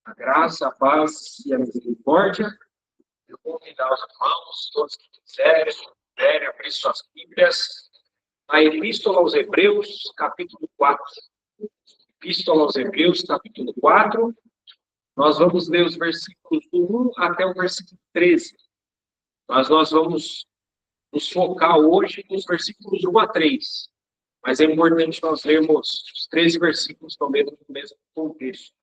A graça, a paz e a misericórdia. Eu vou convidar os irmãos, todos que quiserem abrir suas Bíblias, na Epístola aos Hebreus, capítulo 4. Epístola aos Hebreus, capítulo 4. Nós vamos ler os versículos do 1 até o versículo 13. Mas nós vamos nos focar hoje nos versículos 1 a 3. Mas é importante nós lermos os 13 versículos também no mesmo contexto.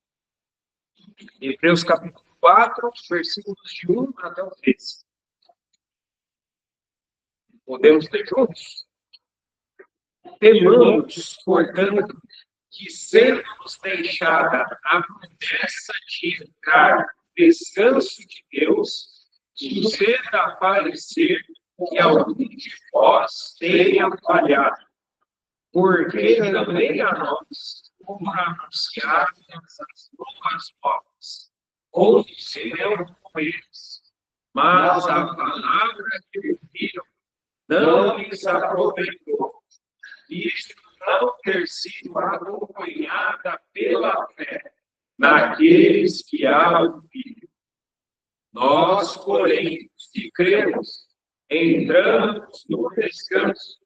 Hebreus capítulo 4, versículos de 1 até o 13. Podemos ler juntos? Temamos, portanto, que sendo-nos deixada a promessa de entrar no descanso de Deus, suceda aparecer que algum de vós tenha falhado, porque também a nós, como anunciadas as boas novas, confideram com eles, mas a palavra que ouviram não lhes aproveitou, isto não ter sido acompanhada pela fé naqueles que a ouviram. Nós, porém, se cremos, entramos no descanso,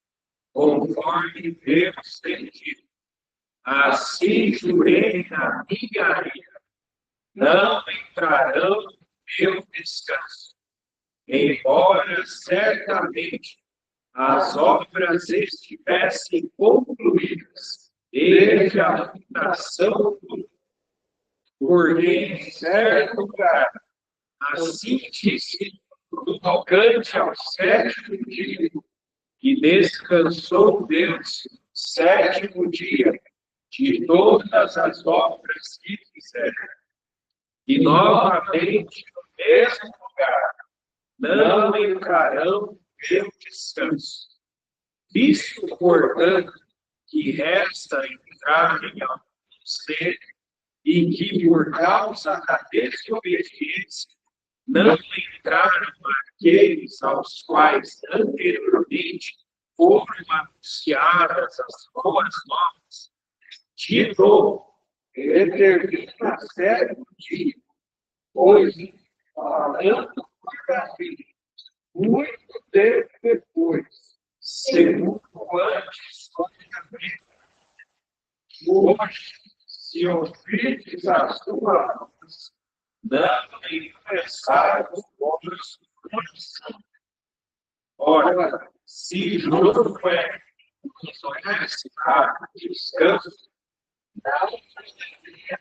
conforme Deus tem dito. Assim jurei na minha ira, não entrarão no meu descanso, embora certamente as obras estivessem concluídas desde a fundação do mundo. Porque em certo lugar, assim disse, no tocante ao sétimo dia, e descansou Deus no sétimo dia de todas as obras que fizeram. E novamente, no mesmo lugar, não entrarão no meu descanso. Visto, portanto, que resta entrarem alguns deles, e que por causa da desobediência não entraram aqueles aos quais anteriormente foram anunciadas as boas novas, de novo, determina certo dia, pois, falando por assim, muito tempo depois, segundo antes, hoje, se ouvirdes as tuas voz, não empressai os vossos corações. Ora, se Josué nos conhece para descanso, não deveria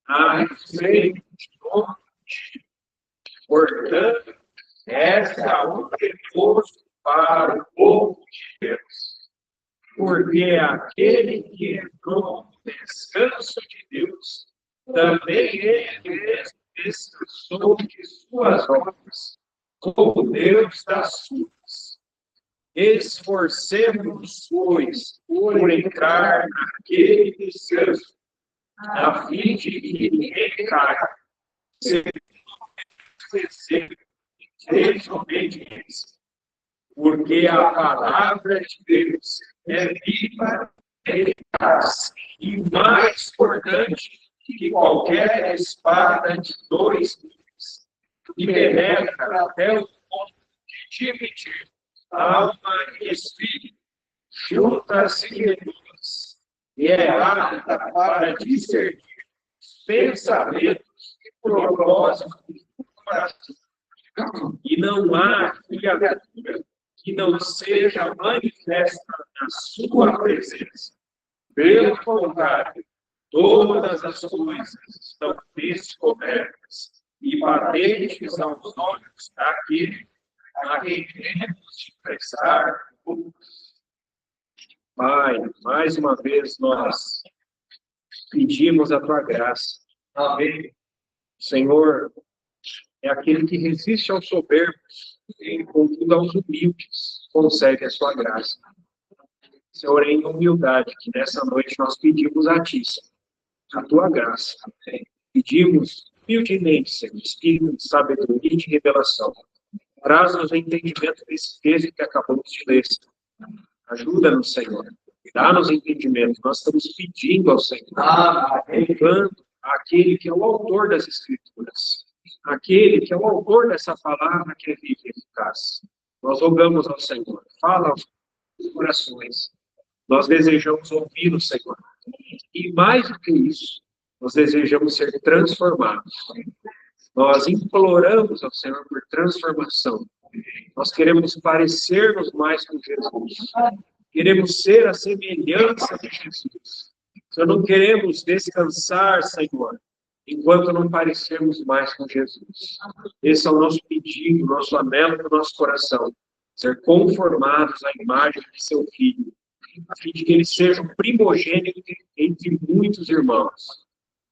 a respeito de outro dia. Portanto, essa é o repouso para o povo de Deus. Porque aquele que entrou no descanso de Deus, também ele mesmo descansou de suas obras, como Deus das suas. Esforcemos-nos, pois, por entrar naquele descanso, a fim de que ninguém caia, desobediência. Porque a palavra de Deus é viva, eficaz e mais cortante que qualquer espada de 2 gumes, e penetra até o ponto de dividir alma e espírito, juntas e medulas, e é apta para discernir pensamentos e propósitos do coração. E não há criatura que não seja manifesta na sua presença. Pelo contrário, todas as coisas estão descobertas e patentes aos olhos daquele a quem queremos expressar. Pai, mais uma vez nós pedimos a tua graça. Amém. Senhor, é aquele que resiste aos soberbos, e contudo aos humildes concede a sua graça. Senhor, é em humildade que nessa noite nós pedimos a ti, Senhor, a tua graça. Pedimos humildemente, Senhor, espírito de sabedoria e de revelação. Traz-nos o entendimento desse texto que acabamos de ler, Senhor. Ajuda-nos, Senhor. Dá-nos entendimento. Nós estamos pedindo ao Senhor, levando àquele que é o autor das Escrituras, aquele que é o autor dessa palavra que é viva e eficaz. Nós rogamos ao Senhor, fala aos corações. Nós desejamos ouvir o Senhor. E mais do que isso, nós desejamos ser transformados. Nós imploramos ao Senhor por transformação. Nós queremos parecer-nos mais com Jesus. Queremos ser a semelhança de Jesus. Nós não queremos descansar, Senhor, enquanto não parecermos mais com Jesus. Esse é o nosso pedido, nosso anelo do nosso coração. Ser conformados à imagem de seu Filho, a fim de que ele seja um primogênito entre muitos irmãos.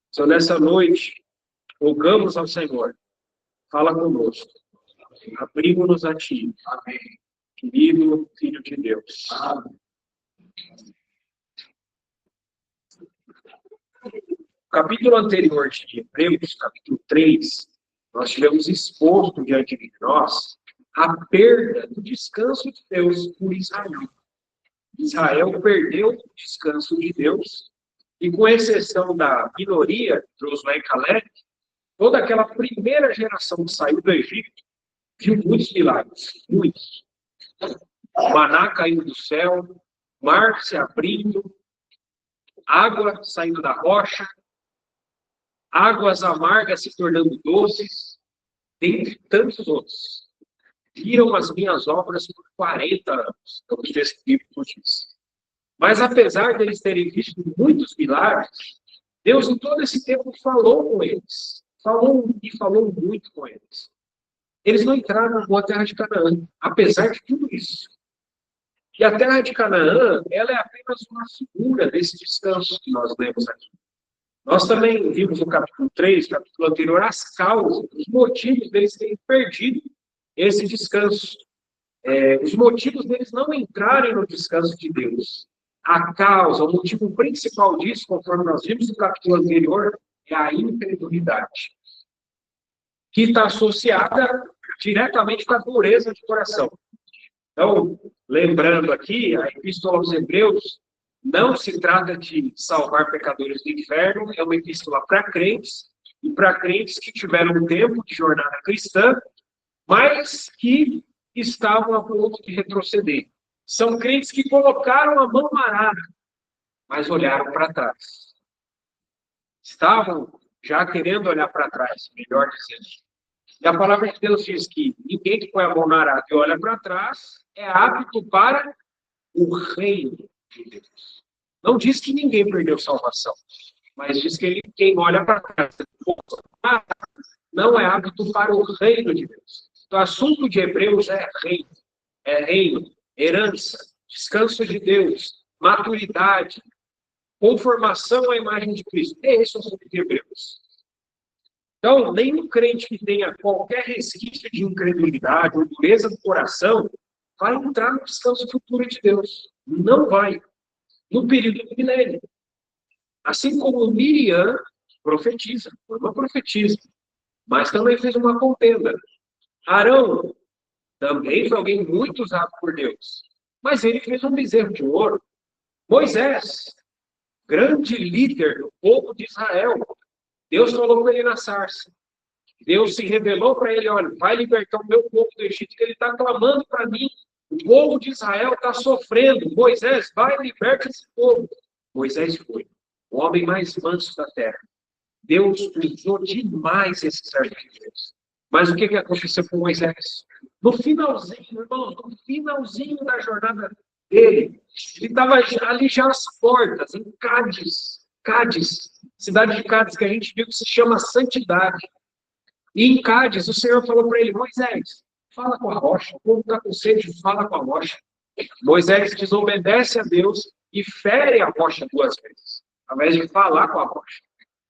Então, nessa noite, rogamos ao Senhor, fala conosco, abrimos-nos a Ti, amém, querido Filho de Deus. Amém. No capítulo anterior de Hebreus, capítulo 3, nós tivemos exposto diante de nós a perda do descanso de Deus por Israel. Israel perdeu o descanso de Deus, e com exceção da minoria, Josué e Caleb, toda aquela primeira geração que saiu do Egito viu muitos milagres, muitos. O maná caindo do céu, mar se abrindo, água saindo da rocha, águas amargas se tornando doces, dentre tantos outros. Viram as minhas obras por 40 anos, como o texto bíblico diz. Mas apesar deles terem visto muitos milagres, Deus em todo esse tempo falou com eles. Falou muito com eles. Eles não entraram na boa terra de Canaã, apesar de tudo isso. E a terra de Canaã, ela é apenas uma figura desse descanso que nós lemos aqui. Nós também vimos no capítulo 3, capítulo anterior, as causas, os motivos deles terem perdido esse descanso. Os motivos deles não entrarem no descanso de Deus. A causa, o motivo principal disso, conforme nós vimos no capítulo anterior, é a incredulidade, que está associada diretamente com a dureza de coração. Então, lembrando aqui, a Epístola aos Hebreus não se trata de salvar pecadores do inferno, é uma epístola para crentes, e para crentes que tiveram um tempo de jornada cristã, mas que estavam a ponto de retroceder. São crentes que colocaram a mão arada, mas olharam para trás. Estavam já querendo olhar para trás, melhor dizendo. E a palavra de Deus diz que ninguém que põe a mão na arada e olha para trás é apto para o reino de Deus. Não diz que ninguém perdeu salvação, mas diz que quem olha para trás não é apto para o reino de Deus. Então, o assunto de Hebreus é reino, herança, descanso de Deus, maturidade, conformação à imagem de Cristo. É esse o assunto de Hebreus. Então, nenhum crente que tenha qualquer resquício de incredulidade ou dureza do coração vai entrar no descanso futuro de Deus. Não vai. No período do milênio. Assim como Miriam profetiza, foi uma profetisa, mas também fez uma contenda. Arão também foi alguém muito usado por Deus, mas ele fez um bezerro de ouro. Moisés, grande líder do povo de Israel, Deus falou com ele na sarça. Deus se revelou para ele, olha, vai libertar o meu povo do Egito, que ele está clamando para mim. O povo de Israel está sofrendo. Moisés, vai, liberta esse povo. Moisés foi o homem mais manso da terra. Deus usou demais esse servo de Deus. Mas o que aconteceu com Moisés? No finalzinho, irmão, no finalzinho da jornada dele, ele estava ali já às portas, em Cádiz, cidade de Cádiz, que a gente viu que se chama Santidade. E em Cádiz, o Senhor falou para ele, Moisés, fala com a rocha, o povo está com sede, fala com a rocha. Moisés desobedece a Deus e fere a rocha 2 vezes, ao invés de falar com a rocha.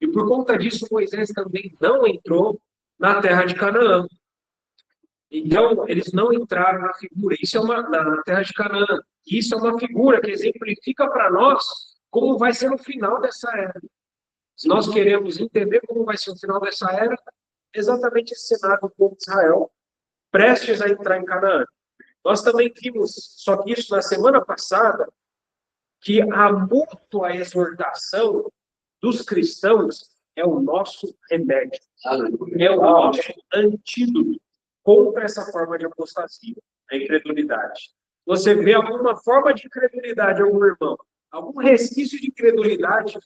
E por conta disso, Moisés também não entrou na terra de Canaã. Então, eles não entraram na figura. Isso é na terra de Canaã. Isso é uma figura que exemplifica para nós como vai ser o final dessa era. Se nós queremos entender como vai ser o final dessa era, exatamente esse cenário do povo de Israel, prestes a entrar em Canaã. Nós também vimos, só que isso na semana passada, que a mútua exortação dos cristãos é o nosso remédio, é o nosso antídoto contra essa forma de apostasia, a incredulidade. Você vê alguma forma de incredulidade, algum irmão, algum resquício de incredulidade,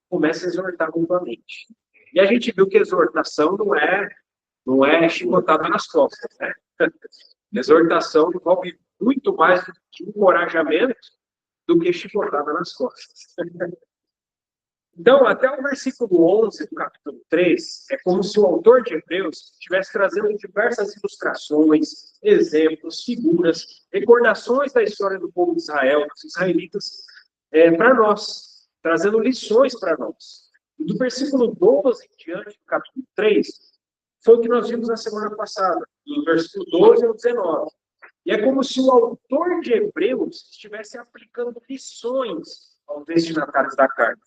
começa a exortar mutuamente. E a gente viu que exortação não é chicotada nas costas, né? Exortação envolve muito mais de encorajamento do que chicotada nas costas. Então, até o versículo 11 do capítulo 3, é como se o autor de Hebreus estivesse trazendo diversas ilustrações, exemplos, figuras, recordações da história do povo de Israel, dos israelitas, para nós, trazendo lições para nós. E do versículo 12 em diante do capítulo 3, foi o que nós vimos na semana passada, do versículo 12 ao 19. E é como se o autor de Hebreus estivesse aplicando lições aos destinatários da carta.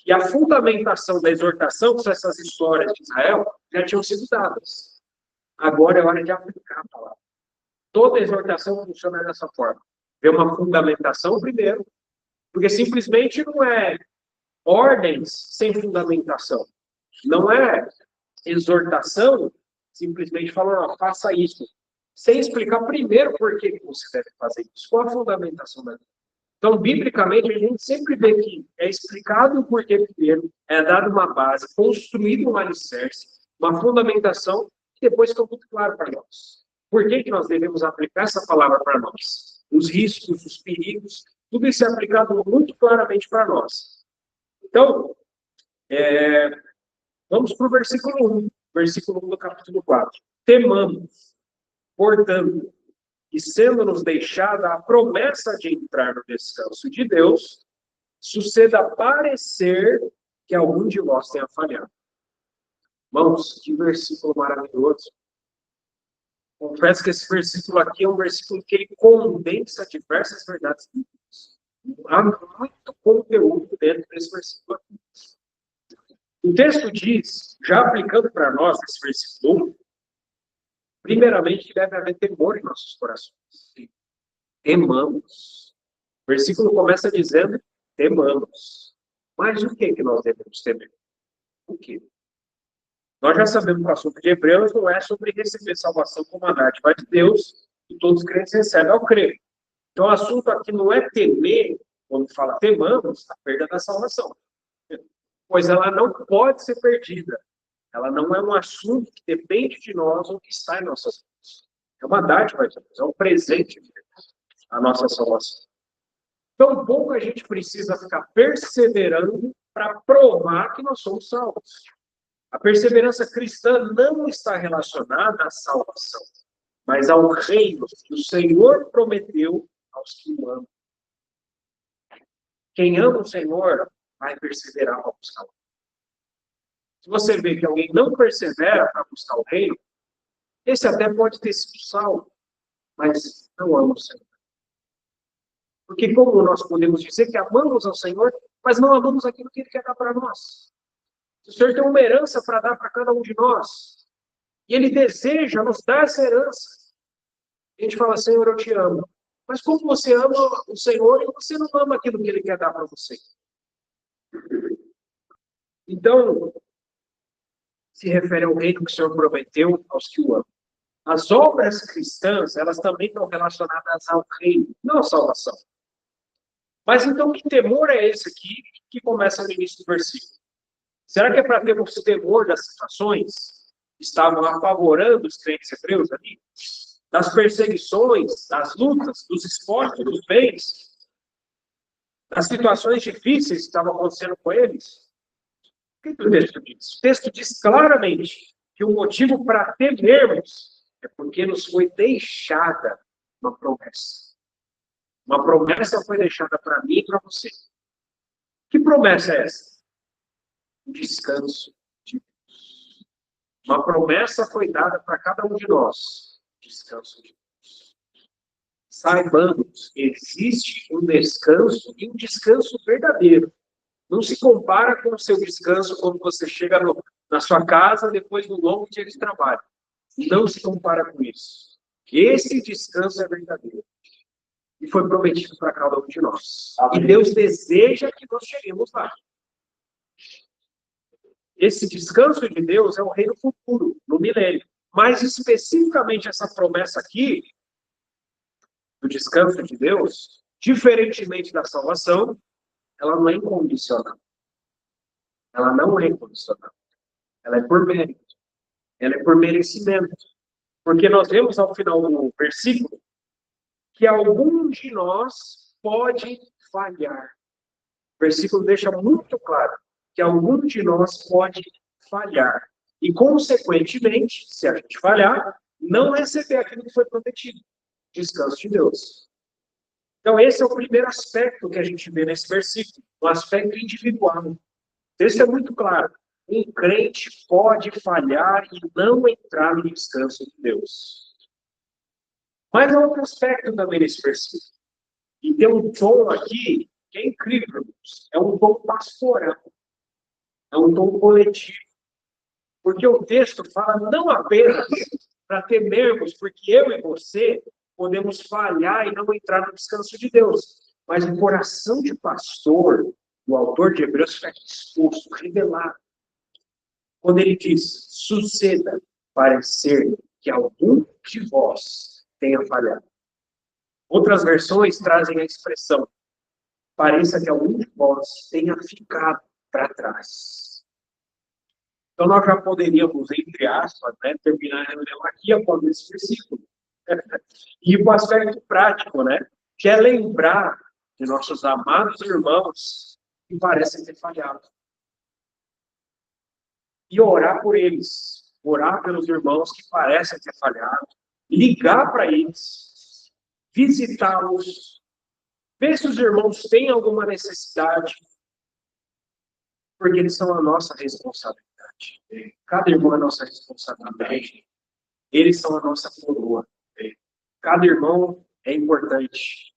E a fundamentação da exortação, com essas histórias de Israel, já tinham sido dadas. Agora é hora de aplicar a palavra. Toda exortação funciona dessa forma. Tem uma fundamentação primeiro, porque simplesmente não é ordens sem fundamentação. Não é exortação simplesmente falando, faça isso. Sem explicar primeiro por que você deve fazer isso. Qual a fundamentação da vida? Então, biblicamente, a gente sempre vê que é explicado o porquê primeiro, é dado uma base, construído um alicerce, uma fundamentação, que depois fica muito claro para nós. Por que nós devemos aplicar essa palavra para nós? Os riscos, os perigos, tudo isso é aplicado muito claramente para nós. Então, vamos para o versículo 1, versículo 1 do capítulo 4. Temamos, portanto, e sendo-nos deixada a promessa de entrar no descanso de Deus, suceda parecer que algum de vós tenha falhado. Irmãos, que versículo maravilhoso. Confesso que esse versículo aqui é um versículo que ele condensa diversas verdades bíblicas. Há muito conteúdo dentro desse versículo aqui. O texto diz, já aplicando para nós esse versículo, primeiramente, deve haver temor em nossos corações. Temamos. O versículo começa dizendo, temamos. Mas o que nós devemos temer? O quê? Nós já sabemos que o assunto de Hebreus não é sobre receber salvação como a dádiva de Deus, e todos os crentes recebem ao crer. Então, o assunto aqui não é temer, quando fala temamos, a perda da salvação. Pois ela não pode ser perdida. Ela não é um assunto que depende de nós ou que está em nossas mãos. É uma dádiva de Deus, é um presente de Deus, a nossa salvação. Então, pouco a gente precisa ficar perseverando para provar que nós somos salvos. A perseverança cristã não está relacionada à salvação, mas ao reino que o Senhor prometeu aos que o amam. Quem ama o Senhor vai perseverar para buscar o reino. Se você vê que alguém não persevera para buscar o reino, esse até pode ter sido salvo, mas não ama o Senhor. Porque como nós podemos dizer que amamos ao Senhor, mas não amamos aquilo que Ele quer dar para nós? O Senhor tem uma herança para dar para cada um de nós. E Ele deseja nos dar essa herança. A gente fala, Senhor, eu te amo. Mas como você ama o Senhor e você não ama aquilo que Ele quer dar para você? Então, se refere ao reino que o Senhor prometeu aos que o amam. As obras cristãs, elas também estão relacionadas ao reino, não à salvação. Mas então, que temor é esse aqui que começa no início do versículo? Será que é para termos temor das situações que estavam apavorando os crentes hebreus ali? Das perseguições, das lutas, dos esportes, dos bens, das situações difíceis que estavam acontecendo com eles? O que o texto diz? O texto diz claramente que o motivo para temermos é porque nos foi deixada uma promessa. Uma promessa foi deixada para mim e para você. Que promessa é essa? O descanso de Deus. Uma promessa foi dada para cada um de nós. Descanso de Deus. Saibamos, existe um descanso e um descanso verdadeiro. Não se compara com o seu descanso quando você chega na sua casa depois de um longo dia de trabalho. Não se compara com isso. Esse descanso é verdadeiro. E foi prometido para cada um de nós. E Deus deseja que nós cheguemos lá. esse descanso de Deus é o reino futuro, no milênio. Mais especificamente, essa promessa aqui, do descanso de Deus, diferentemente da salvação, ela não é incondicional. Ela não é incondicional. Ela é por mérito. Ela é por merecimento. Porque nós vemos ao final do versículo que algum de nós pode falhar. O versículo deixa muito claro que algum de nós pode falhar. E, consequentemente, se a gente falhar, não receber aquilo que foi prometido. Descanso de Deus. Então, esse é o primeiro aspecto que a gente vê nesse versículo, o aspecto individual. O texto é muito claro. Um crente pode falhar e não entrar no descanso de Deus. Mas há outro aspecto também nesse versículo. E tem um tom aqui que é incrível. É um tom pastoral. É um tom coletivo. Porque o texto fala não apenas para temermos, porque eu e você podemos falhar e não entrar no descanso de Deus. Mas o coração de pastor, o autor de Hebreus, fica exposto, revelado. Quando ele diz, suceda parecer que algum de vós tenha falhado. Outras versões trazem a expressão, pareça que algum de vós tenha ficado para trás. Então, nós já poderíamos, entre aspas, terminar a reunião aqui após esse versículo. E o aspecto prático, que é lembrar de nossos amados irmãos que parecem ter falhado. E orar por eles, orar pelos irmãos que parecem ter falhado, ligar para eles, visitá-los, ver se os irmãos têm alguma necessidade, porque eles são a nossa responsabilidade. Cada irmão é nossa responsabilidade. Eles são a nossa coroa. Cada irmão é importante.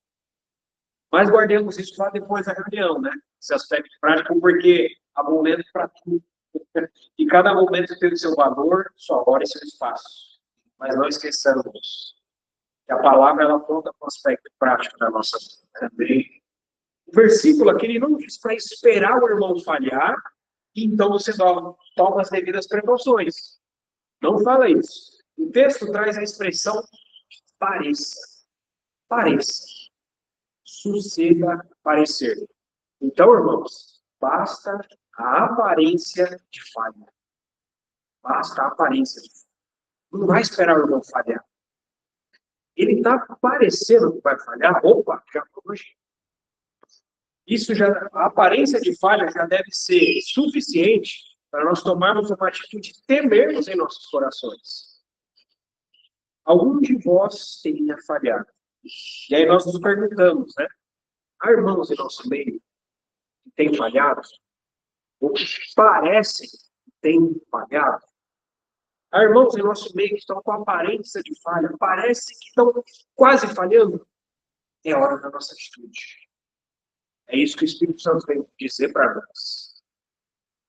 Mas guardemos isso lá depois da reunião, esse aspecto prático, porque há momento para tudo. E cada momento tem o seu valor, sua hora e seu espaço. Mas não esqueçamos que a palavra ela aponta para o aspecto prático da nossa vida. O versículo aqui ele não diz para esperar o irmão falhar, e então você toma as devidas precauções. Não fala isso. O texto traz a expressão pareça. Pareça. Suceda parecer. Então, irmãos, basta a aparência de falha. Basta a aparência de falha. Não vai esperar o irmão falhar. Ele está parecendo que vai falhar. Opa, já hoje. Isso já, a aparência de falha já deve ser suficiente para nós tomarmos uma atitude de temermos em nossos corações. Algum de vós tenha falhado. E aí nós nos perguntamos, há irmãos em nosso meio que têm falhado? Ou que parecem que têm falhado? Há irmãos em nosso meio que estão com aparência de falha, parece que estão quase falhando? É hora da nossa atitude. É isso que o Espírito Santo vem dizer para nós.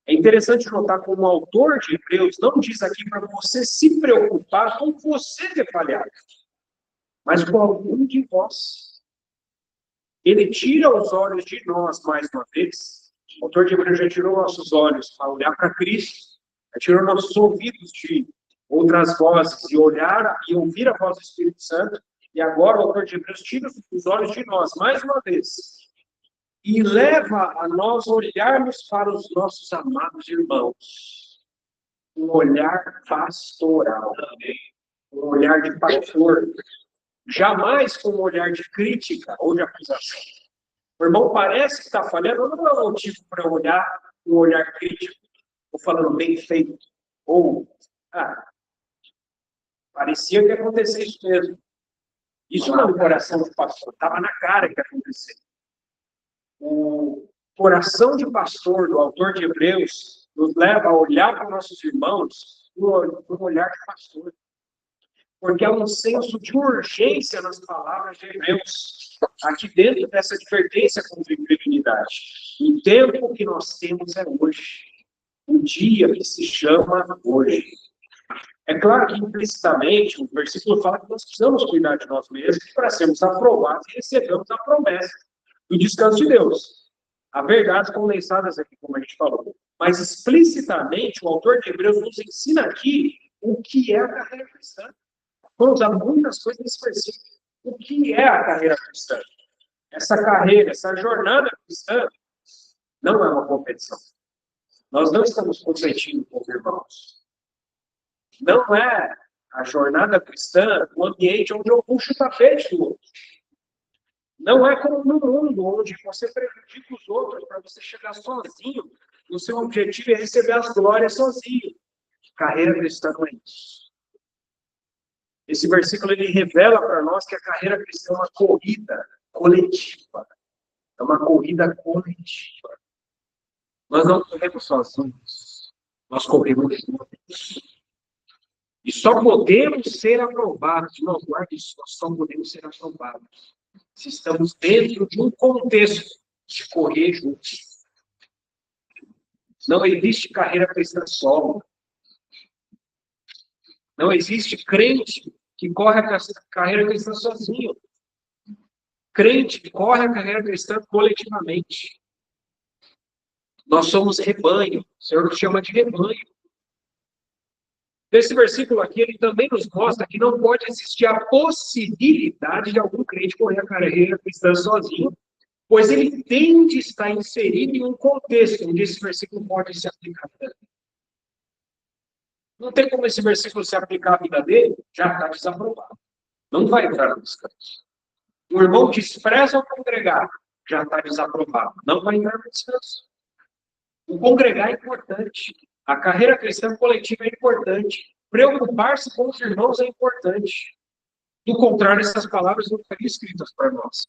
É interessante notar como o autor de Hebreus não diz aqui para você se preocupar com você ter falhado, mas com algum de vós. Ele tira os olhos de nós, mais uma vez. O autor de Hebreus já tirou nossos olhos para olhar para Cristo, já tirou nossos ouvidos de outras vozes, de olhar e ouvir a voz do Espírito Santo, e agora o autor de Hebreus tira os olhos de nós, mais uma vez, e leva a nós olharmos para os nossos amados irmãos. Um olhar pastoral. Um olhar de pastor. Jamais com um olhar de crítica ou de acusação. O irmão parece que está falhando, não é motivo para eu olhar um olhar crítico. Ou falando bem feito. Ou, parecia que ia acontecer isso mesmo. Isso não é o coração do pastor. Estava na cara que ia acontecer. O coração de pastor, do autor de Hebreus, nos leva a olhar para nossos irmãos com um olhar de pastor. Porque há um senso de urgência nas palavras de Hebreus, aqui dentro dessa advertência contra a incredulidade. O tempo que nós temos é hoje. O dia que se chama hoje. É claro que implicitamente o versículo fala que nós precisamos cuidar de nós mesmos para sermos aprovados e recebermos a promessa do descanso de Deus. Há verdades condensadas aqui, como a gente falou. Mas explicitamente, o autor de Hebreus nos ensina aqui o que é a carreira cristã. Vamos usar muitas coisas nesse versículo. O que é a carreira cristã? Essa carreira, essa jornada cristã, não é uma competição. Nós não estamos competindo com os irmãos. Não é a jornada cristã um ambiente onde eu puxo o tapete do outro. Não é como no mundo onde você prejudica os outros para você chegar sozinho. O seu objetivo é receber as glórias sozinho. Carreira cristã não é isso. Esse versículo ele revela para nós que a carreira cristã é uma corrida coletiva. É uma corrida coletiva. Nós não corremos sozinhos. Nós corremos juntos. E só podemos ser aprovados. Não, guarde isso. Nós só podemos ser aprovados se estamos dentro de um contexto de correr juntos. Não existe carreira cristã solo. Não existe crente que corre a carreira cristã sozinho. Crente que corre a carreira cristã coletivamente. Nós somos rebanho. O Senhor nos chama de rebanho. Nesse versículo aqui, ele também nos mostra que não pode existir a possibilidade de algum crente correr a carreira cristã sozinho, pois ele tem de estar inserido em um contexto onde esse versículo pode se aplicar. Não tem como esse versículo se aplicar à vida dele, já está desaprovado. Não vai entrar no descanso. O irmão despreza o congregar, já está desaprovado. Não vai entrar no descanso. O congregar é importante. A carreira cristã coletiva é importante. Preocupar-se com os irmãos é importante. Do contrário, essas palavras não estariam escritas para nós.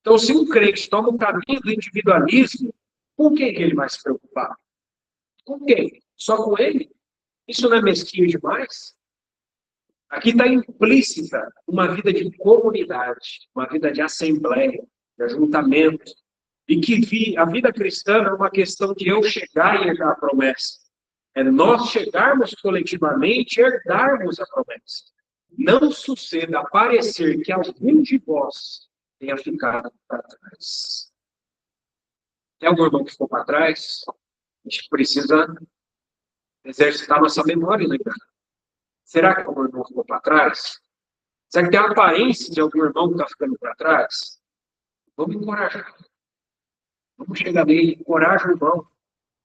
Então, se um crente toma o caminho do individualismo, com quem que ele vai se preocupar? Com quem? Só com ele? Isso não é mesquinho demais? Aqui está implícita uma vida de comunidade, uma vida de assembleia, de ajuntamento. E que a vida cristã é uma questão de eu chegar e herdar a promessa. É nós chegarmos coletivamente e herdarmos a promessa. Não suceda parecer que algum de vós tenha ficado para trás. Tem algum irmão que ficou para trás? A gente precisa exercitar nossa memória, né, cara? Será que algum irmão ficou para trás? Será que tem a aparência de algum irmão que está ficando para trás? Vamos encorajar. Vamos chegar nele, encorajar o irmão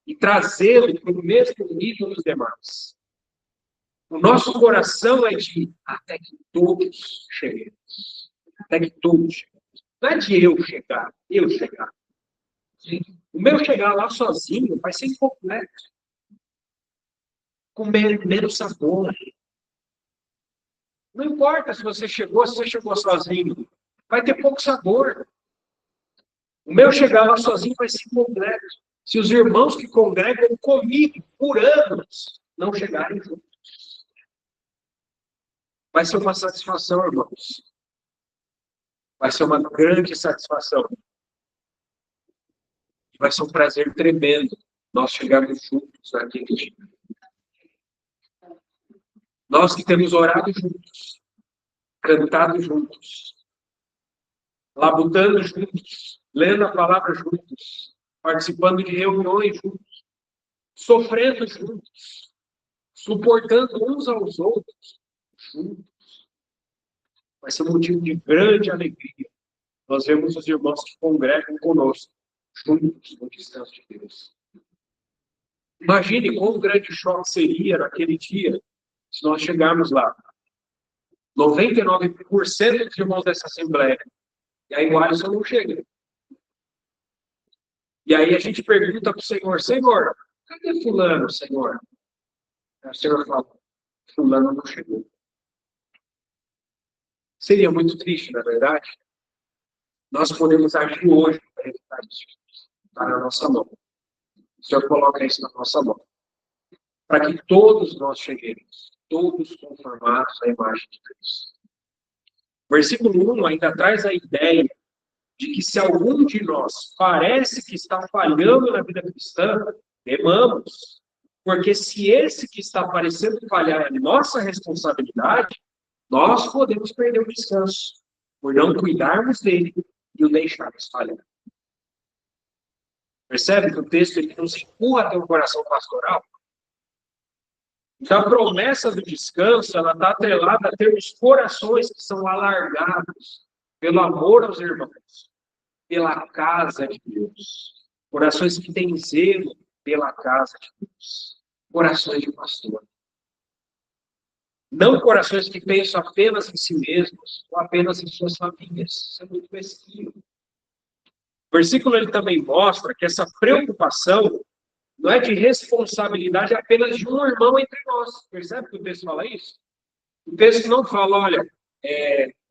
e trazê-lo para o mesmo nível dos demais. O nosso coração é de até que todos cheguemos. Até que todos cheguemos. Não é de eu chegar. O meu chegar lá sozinho vai ser incompleto. Com menos sabor. Não importa se você chegou sozinho. Vai ter pouco sabor. O meu chegar lá sozinho vai ser incompleto. Se os irmãos que congregam comigo por anos não chegarem juntos. Vai ser uma satisfação, irmãos. Vai ser uma grande satisfação. Vai ser um prazer tremendo nós chegarmos juntos naquele dia. Nós que temos orado juntos, cantado juntos, labutando juntos, lendo a palavra juntos, participando de reuniões juntos, sofrendo juntos, suportando uns aos outros juntos. Vai ser um motivo de grande alegria. Nós vemos os irmãos que congregam conosco, juntos no descanso de Deus. Imagine quão grande choque seria naquele dia se nós chegarmos lá. 99% dos irmãos dessa assembleia. E aí o Alisson não chega. E aí a gente pergunta para o Senhor, Senhor, cadê fulano, Senhor? Aí o Senhor fala, fulano não chegou. Seria muito triste, na verdade. Nós podemos agir hoje para evitar isso. Está na nossa mão. O Senhor coloca isso na nossa mão. Para que todos nós cheguemos, todos conformados à imagem de Cristo. Versículo 1 ainda traz a ideia de que se algum de nós parece que está falhando na vida cristã, temamos. Porque se esse que está parecendo falhar é nossa responsabilidade, nós podemos perder o descanso, por não cuidarmos dele e o deixarmos falhar. Percebe que o texto ele nos empurra até o coração pastoral? Então, a promessa do descanso, ela está atrelada a ter os corações que são alargados pelo amor aos irmãos, pela casa de Deus. Corações que têm zelo pela casa de Deus. Corações de pastor. Não corações que pensam apenas em si mesmos ou apenas em suas famílias. Isso é muito mesquinho. O versículo ele também mostra que essa preocupação não é de responsabilidade apenas de um irmão entre nós. Percebe que o texto fala isso? O texto não fala, olha,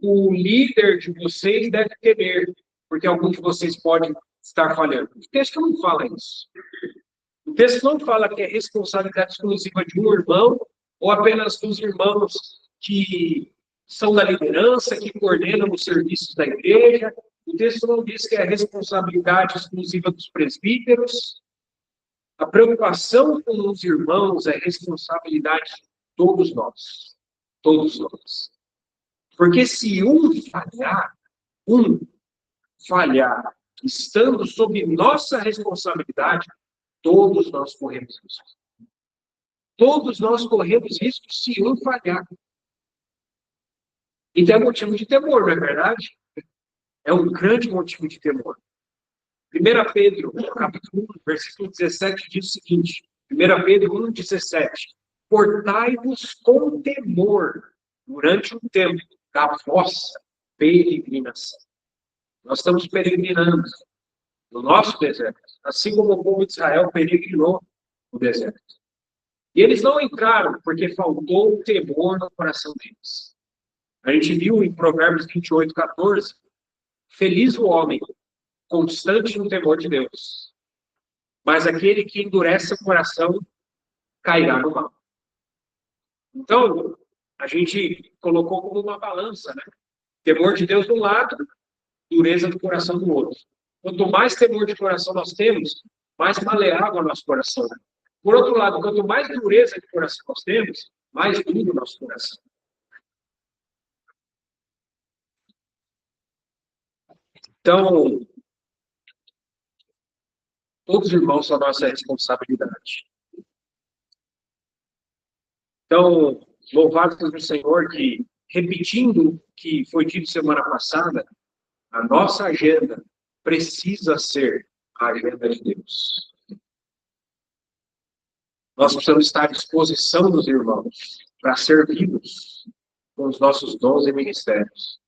o líder de vocês deve temer, porque algum de vocês pode estar falhando. O texto não fala isso. O texto não fala que é responsabilidade exclusiva de um irmão ou apenas dos irmãos que são da liderança, que coordenam os serviços da igreja. O texto não diz que é responsabilidade exclusiva dos presbíteros. A preocupação com os irmãos é responsabilidade de todos nós. Todos nós. Porque se um falhar, estando sob nossa responsabilidade, todos nós corremos risco. Todos nós corremos risco se um falhar. E é motivo de temor, não é verdade? É um grande motivo de temor. 1 Pedro, capítulo 1, versículo 17, diz o seguinte. 1 Pedro 1, 17. Portai-vos com temor durante o tempo da vossa peregrinação. Nós estamos peregrinando no nosso deserto, assim como o povo de Israel peregrinou no deserto. E eles não entraram porque faltou temor no coração deles. A gente viu em Provérbios 28, 14, feliz o homem, constante no temor de Deus. Mas aquele que endurece o coração, cairá no mal. Então, a gente colocou como uma balança, né? Temor de Deus de um lado, dureza do coração do outro. Quanto mais temor de coração nós temos, mais maleável é o nosso coração. Por outro lado, quanto mais dureza de coração nós temos, mais duro o nosso coração. Então, todos os irmãos são nossa responsabilidade. Então, louvado seja o Senhor que, repetindo o que foi dito semana passada, a nossa agenda precisa ser a agenda de Deus. Nós precisamos estar à disposição dos irmãos para servi-los com os nossos dons e ministérios.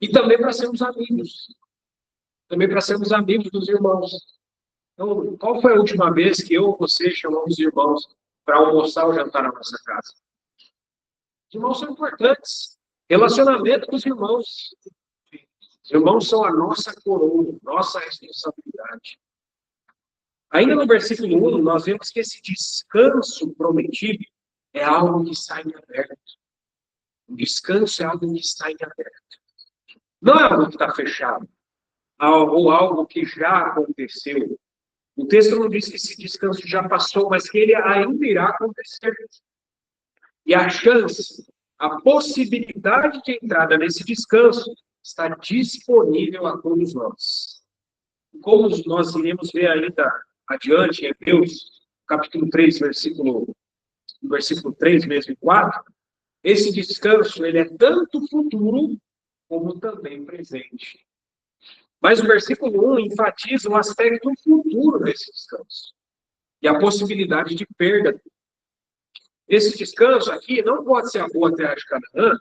E também para sermos amigos. Também para sermos amigos dos irmãos. Então, qual foi a última vez que eu ou você chamamos os irmãos para almoçar ou jantar na nossa casa? Os irmãos são importantes. Relacionamento com os irmãos. Os irmãos são a nossa coroa, nossa responsabilidade. Ainda no versículo 1, nós vemos que esse descanso prometido é algo que está em aberto. O descanso é algo que está em aberto. Não é algo que está fechado, ou algo que já aconteceu. O texto não diz que esse descanso já passou, mas que ele ainda irá acontecer. E a chance, a possibilidade de entrada nesse descanso está disponível a todos nós. Como nós iremos ver ainda adiante, em Hebreus, capítulo 3, versículo 3 mesmo e 4, esse descanso ele é tanto futuro como também presente. Mas o versículo 1 enfatiza o aspecto futuro desse descanso e a possibilidade de perda. Esse descanso aqui não pode ser a boa terra de Canaã,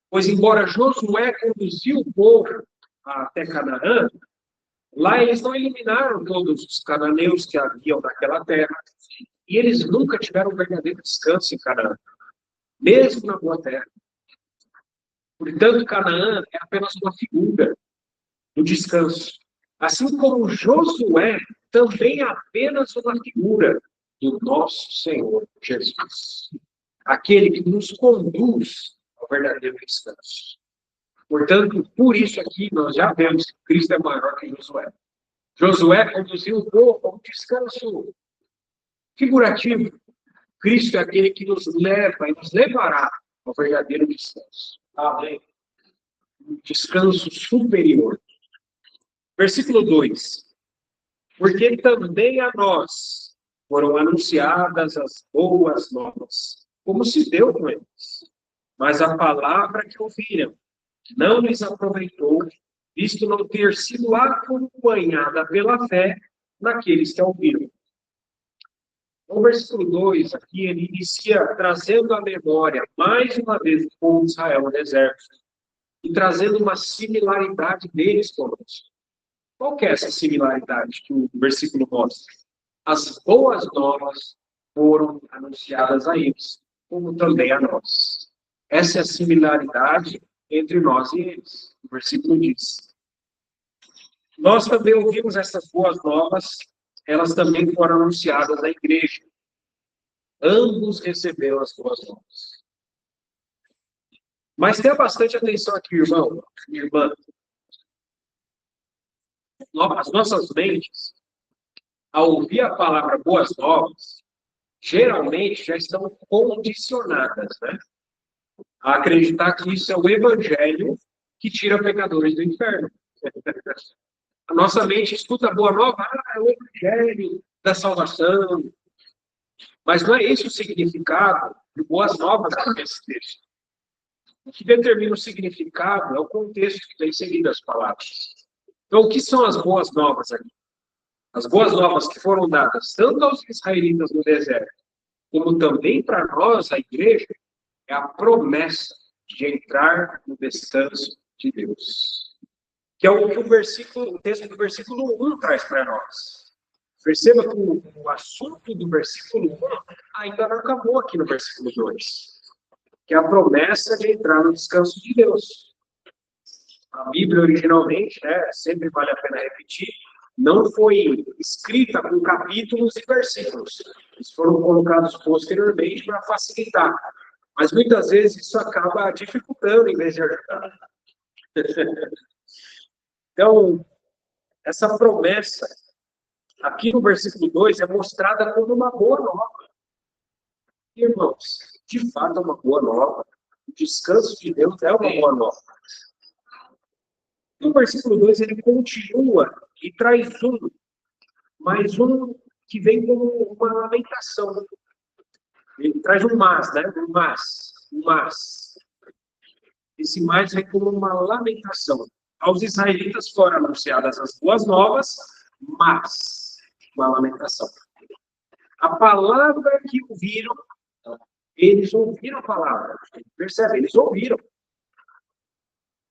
pois embora Josué conduziu o povo até Canaã, lá eles não eliminaram todos os cananeus que haviam naquela terra. E eles nunca tiveram um verdadeiro descanso em Canaã, mesmo na boa terra. Portanto, Canaã é apenas uma figura do descanso. Assim como Josué também é apenas uma figura do nosso Senhor Jesus. Aquele que nos conduz ao verdadeiro descanso. Portanto, por isso aqui nós já vemos que Cristo é maior que Josué. Josué conduziu o povo a um descanso figurativo. Cristo é aquele que nos leva e nos levará ao verdadeiro descanso. Amém. Um descanso superior. Versículo 2. Porque também a nós foram anunciadas as boas novas, como se deu com eles. Mas a palavra que ouviram não lhes aproveitou, visto não ter sido acompanhada pela fé naqueles que a ouviram. O versículo 2 aqui, ele inicia trazendo à memória, mais uma vez, o povo de Israel no deserto, e trazendo uma similaridade deles conosco. Qual que é essa similaridade que o versículo mostra? As boas novas foram anunciadas a eles, como também a nós. Essa é a similaridade entre nós e eles. O versículo diz. Nós também ouvimos essas boas novas, elas também foram anunciadas à igreja. Ambos receberam as boas novas. Mas tenha bastante atenção aqui, irmão, irmã. As nossas mentes, ao ouvir a palavra boas novas, geralmente já estão condicionadas, né? A acreditar que isso é o evangelho que tira pecadores do inferno. A nossa mente escuta a boa nova, é o evangelho da salvação. Mas não é esse o significado de boas novas nesse texto. O que determina o significado é o contexto que tem seguido as palavras. Então, o que são as boas novas aqui? As boas novas que foram dadas tanto aos israelitas no deserto, como também para nós, a igreja, é a promessa de entrar no descanso de Deus. Que é o que o texto do versículo 1 traz para nós. Perceba que o assunto do versículo 1 ainda não acabou aqui no versículo 2. Que é a promessa de entrar no descanso de Deus. A Bíblia, originalmente, sempre vale a pena repetir, não foi escrita com capítulos e versículos. Eles foram colocados posteriormente para facilitar. Mas muitas vezes isso acaba dificultando em vez de ajudar. Então, essa promessa, aqui no versículo 2, é mostrada como uma boa nova. Irmãos, de fato é uma boa nova. O descanso de Deus é uma boa nova. No versículo 2, ele continua e traz mais um que vem como uma lamentação. Ele traz um mas, né? Um mas. Esse mais vem como uma lamentação. Aos israelitas foram anunciadas as boas novas, mas uma lamentação. A palavra que ouviram, eles ouviram a palavra. Percebe? Eles ouviram.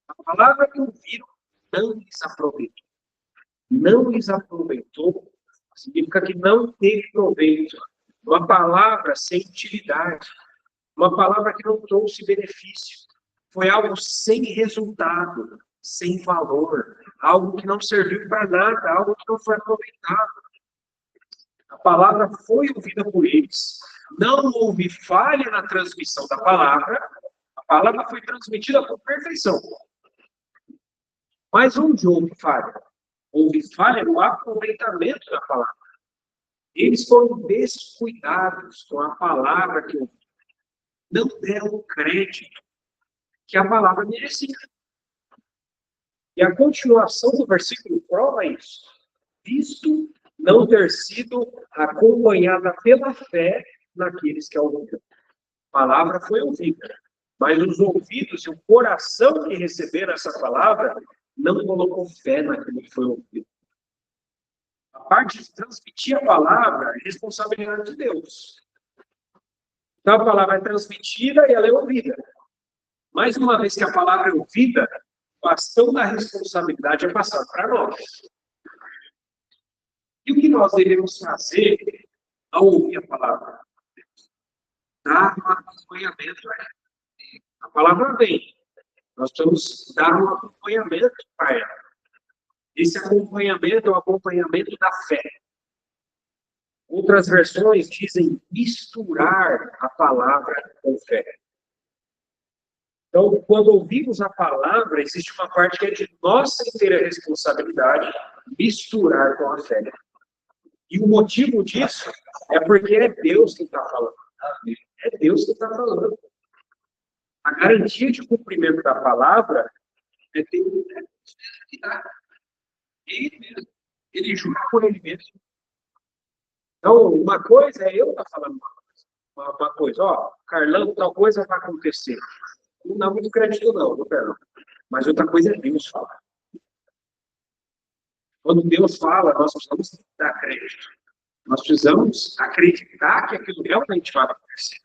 A palavra que ouviram não lhes aproveitou. Não lhes aproveitou significa que não teve proveito. Uma palavra sem utilidade. Uma palavra que não trouxe benefício. Foi algo sem resultado, sem valor. Algo que não serviu para nada, algo que não foi aproveitado. A palavra foi ouvida por eles. Não houve falha na transmissão da palavra. A palavra foi transmitida com perfeição. Mas onde houve falha? Houve falha no aproveitamento da palavra. Eles foram descuidados com a palavra que ouviram. Não deram o crédito que a palavra merecia. E a continuação do versículo prova isso. Visto não ter sido acompanhada pela fé naqueles que a ouviram. A palavra foi ouvida, mas os ouvidos e o coração que receberam essa palavra não colocou fé naquilo que foi ouvido. A parte de transmitir a palavra é responsabilidade de Deus. Então a palavra é transmitida e ela é ouvida. Mais uma vez que a palavra é ouvida, o bastão da responsabilidade é passado para nós. E o que nós devemos fazer ao ouvir a palavra? Dar um acompanhamento a ela. A palavra vem. Nós precisamos dar um acompanhamento para ela. Esse acompanhamento é o acompanhamento da fé. Outras versões dizem misturar a palavra com fé. Então, quando ouvimos a palavra, existe uma parte que é de nossa inteira responsabilidade misturar com a fé. E o motivo disso é porque é Deus que está falando. É Deus que está falando. A garantia de cumprimento da palavra é Deus que dá. Ele mesmo. Ele jura por ele mesmo. Então, uma coisa é eu estar falando uma coisa, ó, Carlão, tal coisa vai acontecer. Não dá muito crédito, não, viu, Carlão? Mas outra coisa é Deus falar. Quando Deus fala, nós precisamos dar crédito. Nós precisamos acreditar que aquilo realmente vai acontecer.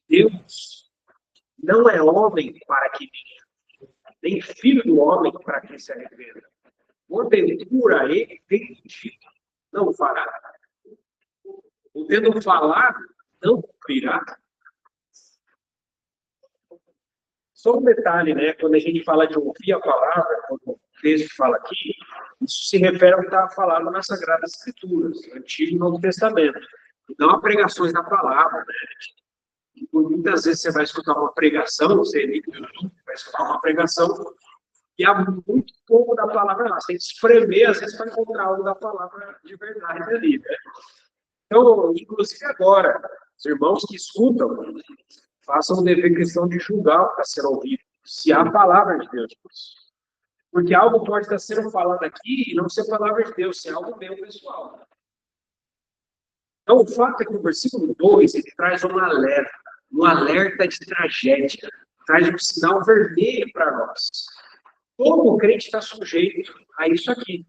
Deus não é homem para que minta, nem filho do homem para que se arrependa. Porventura ele tem dito, não fará. O tendo falado, não cumprirá. Só um detalhe, né? Quando a gente fala de ouvir a palavra, quando o texto fala aqui, isso se refere ao que está falado nas Sagradas Escrituras, Antigo e Novo Testamento. E não a pregações da palavra, né? E muitas vezes você vai escutar uma pregação, você vai escutar uma pregação, e há muito pouco da palavra lá. Você tem que espremer, às vezes, para encontrar algo da palavra de verdade ali, né? Então, inclusive agora, os irmãos que escutam, façam o dever cristão de julgar o que está sendo ouvido, se há palavra de Deus. Porque algo pode estar sendo falado aqui e não ser palavra de Deus, ser algo meu pessoal. Então, o fato é que o versículo 2, ele traz um alerta de tragédia, traz um sinal vermelho para nós. Todo crente está sujeito a isso aqui,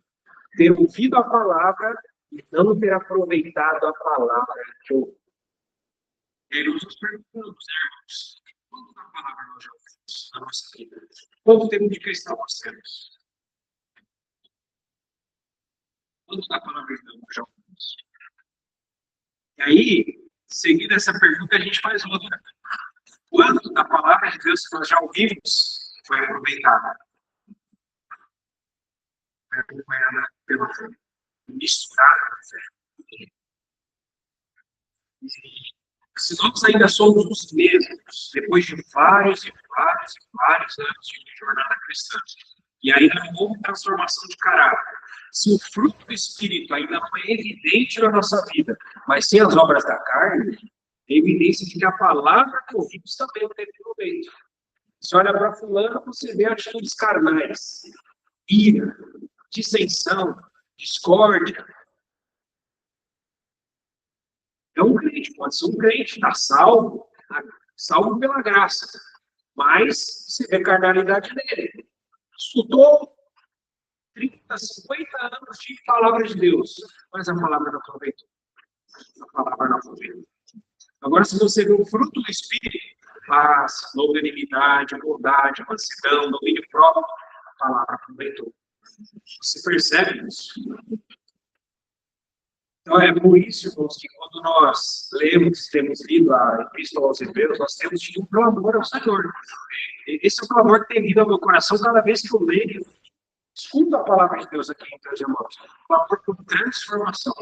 ter ouvido a palavra e não ter aproveitado a palavra que ouviu. E aí nós nos perguntamos, irmãos, quanto da palavra nós já ouvimos na nossa vida? Quanto tempo de cristão nós temos? Quanto da palavra de Deus nós já ouvimos? E aí, seguindo essa pergunta, a gente faz outra. Quanto da palavra de Deus que nós já ouvimos foi aproveitada? Foi acompanhada pela fé, misturada com a fé. Se nós ainda somos os mesmos, depois de vários e vários e vários anos de jornada cristã, e ainda não houve transformação de caráter, se o fruto do Espírito ainda não é evidente na nossa vida, mas sem as obras da carne, é evidência de que a palavra que ouvimos também não teve proveito. Você olha para fulano, você vê atitudes carnais, ira, dissensão, discórdia. É um crente, pode ser um crente, está salvo, salvo pela graça, mas você vê a carnalidade dele. Estudou 30, 50 anos de palavra de Deus, mas a palavra não aproveitou. A palavra não aproveitou. Agora, se você vê o fruto do Espírito, paz, longanimidade, bondade, mansidão, domínio próprio, a palavra aproveitou. Você percebe isso? Então, é por isso, irmãos, que quando nós lemos, temos lido a Epístola aos Hebreus, nós temos tido um clamor ao Senhor. Esse é o clamor que tem vindo ao meu coração cada vez que eu leio, escuto a palavra de Deus aqui entre os irmãos. Clamor por transformação.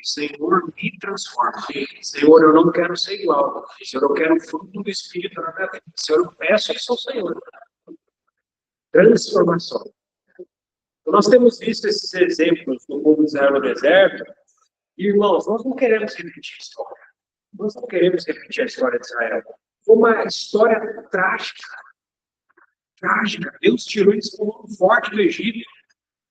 Senhor, me transforma. Senhor, eu não quero ser igual. Senhor, eu quero o fruto do Espírito na minha vida. Senhor, eu peço isso ao Senhor. Transformação. Então, nós temos visto esses exemplos do povo de Israel no deserto. Irmãos, nós não queremos repetir a história. Nós não queremos repetir a história de Israel. Foi uma história trágica. Trágica. Deus tirou eles com mão forte do Egito.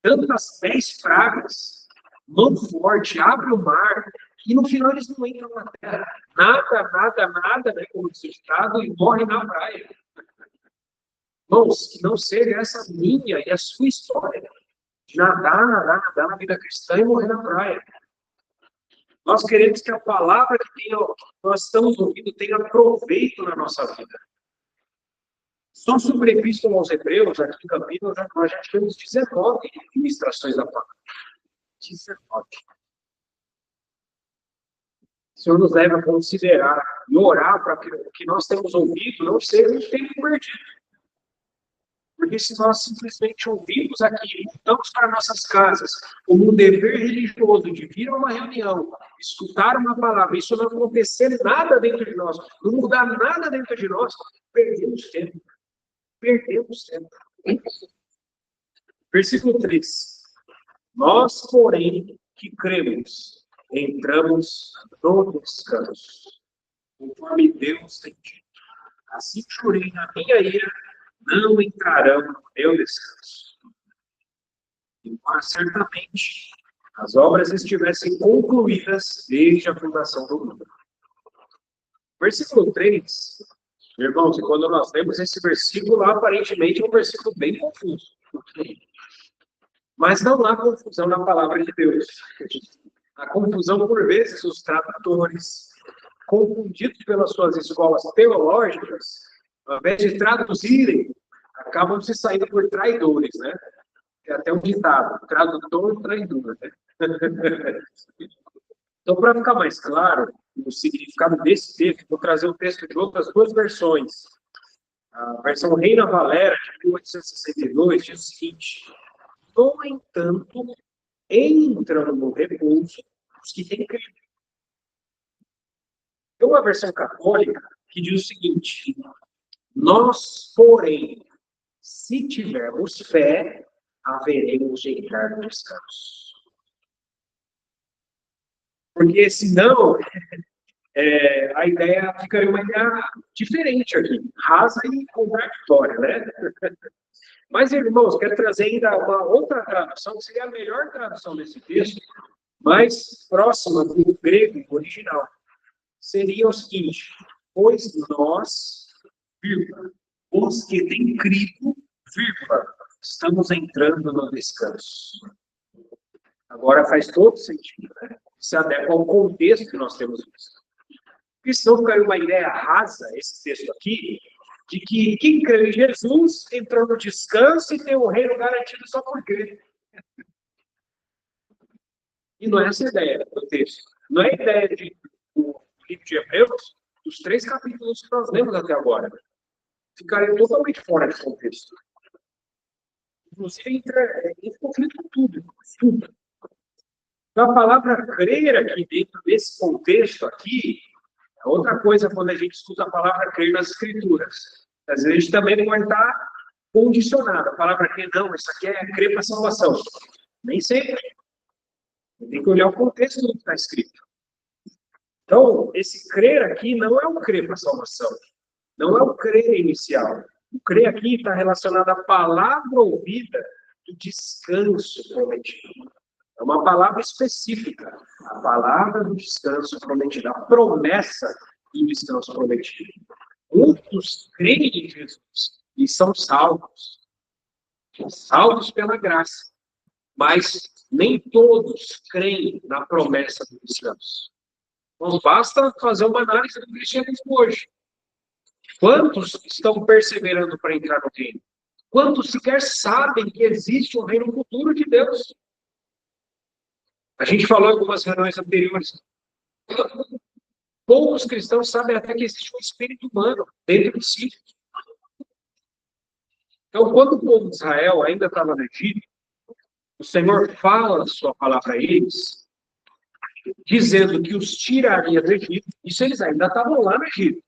Tanto das 10 pragas, mão forte, abre o mar, e no final eles não entram na terra. Nada, né, como diz o ditado, e morrem na praia. Irmãos, que não seja essa minha e a sua história. De nadar na vida cristã e morrer na praia. Nós queremos que a palavra que nós estamos ouvindo tenha proveito na nossa vida. Só sobre a Epístola aos Hebreus, aqui em Campinas, nós já tivemos 19 ministrações da palavra. 19. O Senhor nos leva a considerar e orar para que o que nós temos ouvido não seja um tempo perdido. Porque se nós simplesmente ouvimos aqui, voltamos para nossas casas, como um dever religioso de vir a uma reunião, escutar uma palavra, isso não acontecer nada dentro de nós, não mudar nada dentro de nós, perdemos tempo. Perdemos tempo. Versículo 3. Nós, porém, que cremos, entramos no descanso, conforme Deus tem dito. Assim chorei na minha ira, não entrarão no meu descanso. embora certamente as obras estivessem concluídas desde a fundação do mundo. Versículo 3, irmãos, e quando nós lemos esse versículo, aparentemente é um versículo bem confuso. Mas não há confusão na palavra de Deus. A confusão, por vezes, os tradutores, confundidos pelas suas escolas teológicas, ao invés de traduzirem, acabam se saindo por traidores, né? É até um ditado, tradutor traidor, né? Então, para ficar mais claro o significado desse texto, vou trazer o texto de outras duas versões. A versão Reina Valera, de 1862, diz o seguinte: no entanto, entram no repouso os que têm crido. Tem uma versão católica que diz o seguinte: nós, porém, se tivermos fé, haveremos de entrar no descanso. Porque senão, a ideia ficaria uma ideia diferente aqui, rasa e contraditória, né? Mas, irmãos, quero trazer ainda uma outra tradução, que seria a melhor tradução desse texto, mais próxima do grego original. Seria o seguinte: pois nós, vírgula, os que têm crido, vírgula, estamos entrando no descanso. Agora faz todo sentido, né? Se adequa ao contexto que nós temos visto. Porque senão ficaria uma ideia rasa, esse texto aqui, de que quem crê em Jesus entrou no descanso e tem o reino garantido só por crer. E não é essa a ideia do texto. Não é a ideia do livro de Hebreus, dos 3 capítulos que nós lemos até agora. Ficaria totalmente fora de contexto. Inclusive, entra em conflito com tudo. Então, a palavra crer aqui dentro desse contexto aqui, é outra coisa quando a gente escuta a palavra crer nas Escrituras. Às vezes a gente também pode estar condicionado. A palavra crer, não, isso aqui é crer para a salvação. Nem sempre. Tem que olhar o contexto do que está escrito. Então, esse crer aqui não é um crer para a salvação. Não é o crer inicial. O crer aqui está relacionado à palavra ouvida do descanso prometido. É uma palavra específica. A palavra do descanso prometido. A promessa do descanso prometido. Muitos creem em Jesus e são salvos. Salvos pela graça. Mas nem todos creem na promessa do descanso. Não basta fazer uma análise do cristianismo hoje. Quantos estão perseverando para entrar no reino? Quantos sequer sabem que existe um reino futuro de Deus? A gente falou em algumas reuniões anteriores. Poucos cristãos sabem até que existe um espírito humano dentro de si. Então, quando o povo de Israel ainda estava no Egito, o Senhor fala a sua palavra a eles, dizendo que os tiraria do Egito. Isso eles ainda estavam lá no Egito.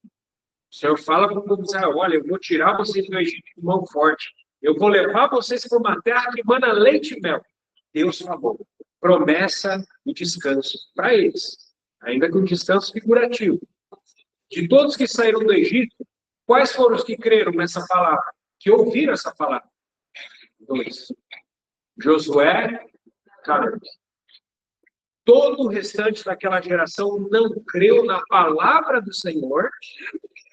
O Senhor fala para o povo de Israel: olha, eu vou tirar vocês do Egito de mão forte. Eu vou levar vocês para uma terra que manda leite e mel. Deus falou. Promessa e descanso para eles. Ainda que um descanso figurativo. De todos que saíram do Egito, quais foram os que creram nessa palavra? Que ouviram essa palavra? 2. Josué, Caleb. Todo o restante daquela geração não creu na palavra do Senhor,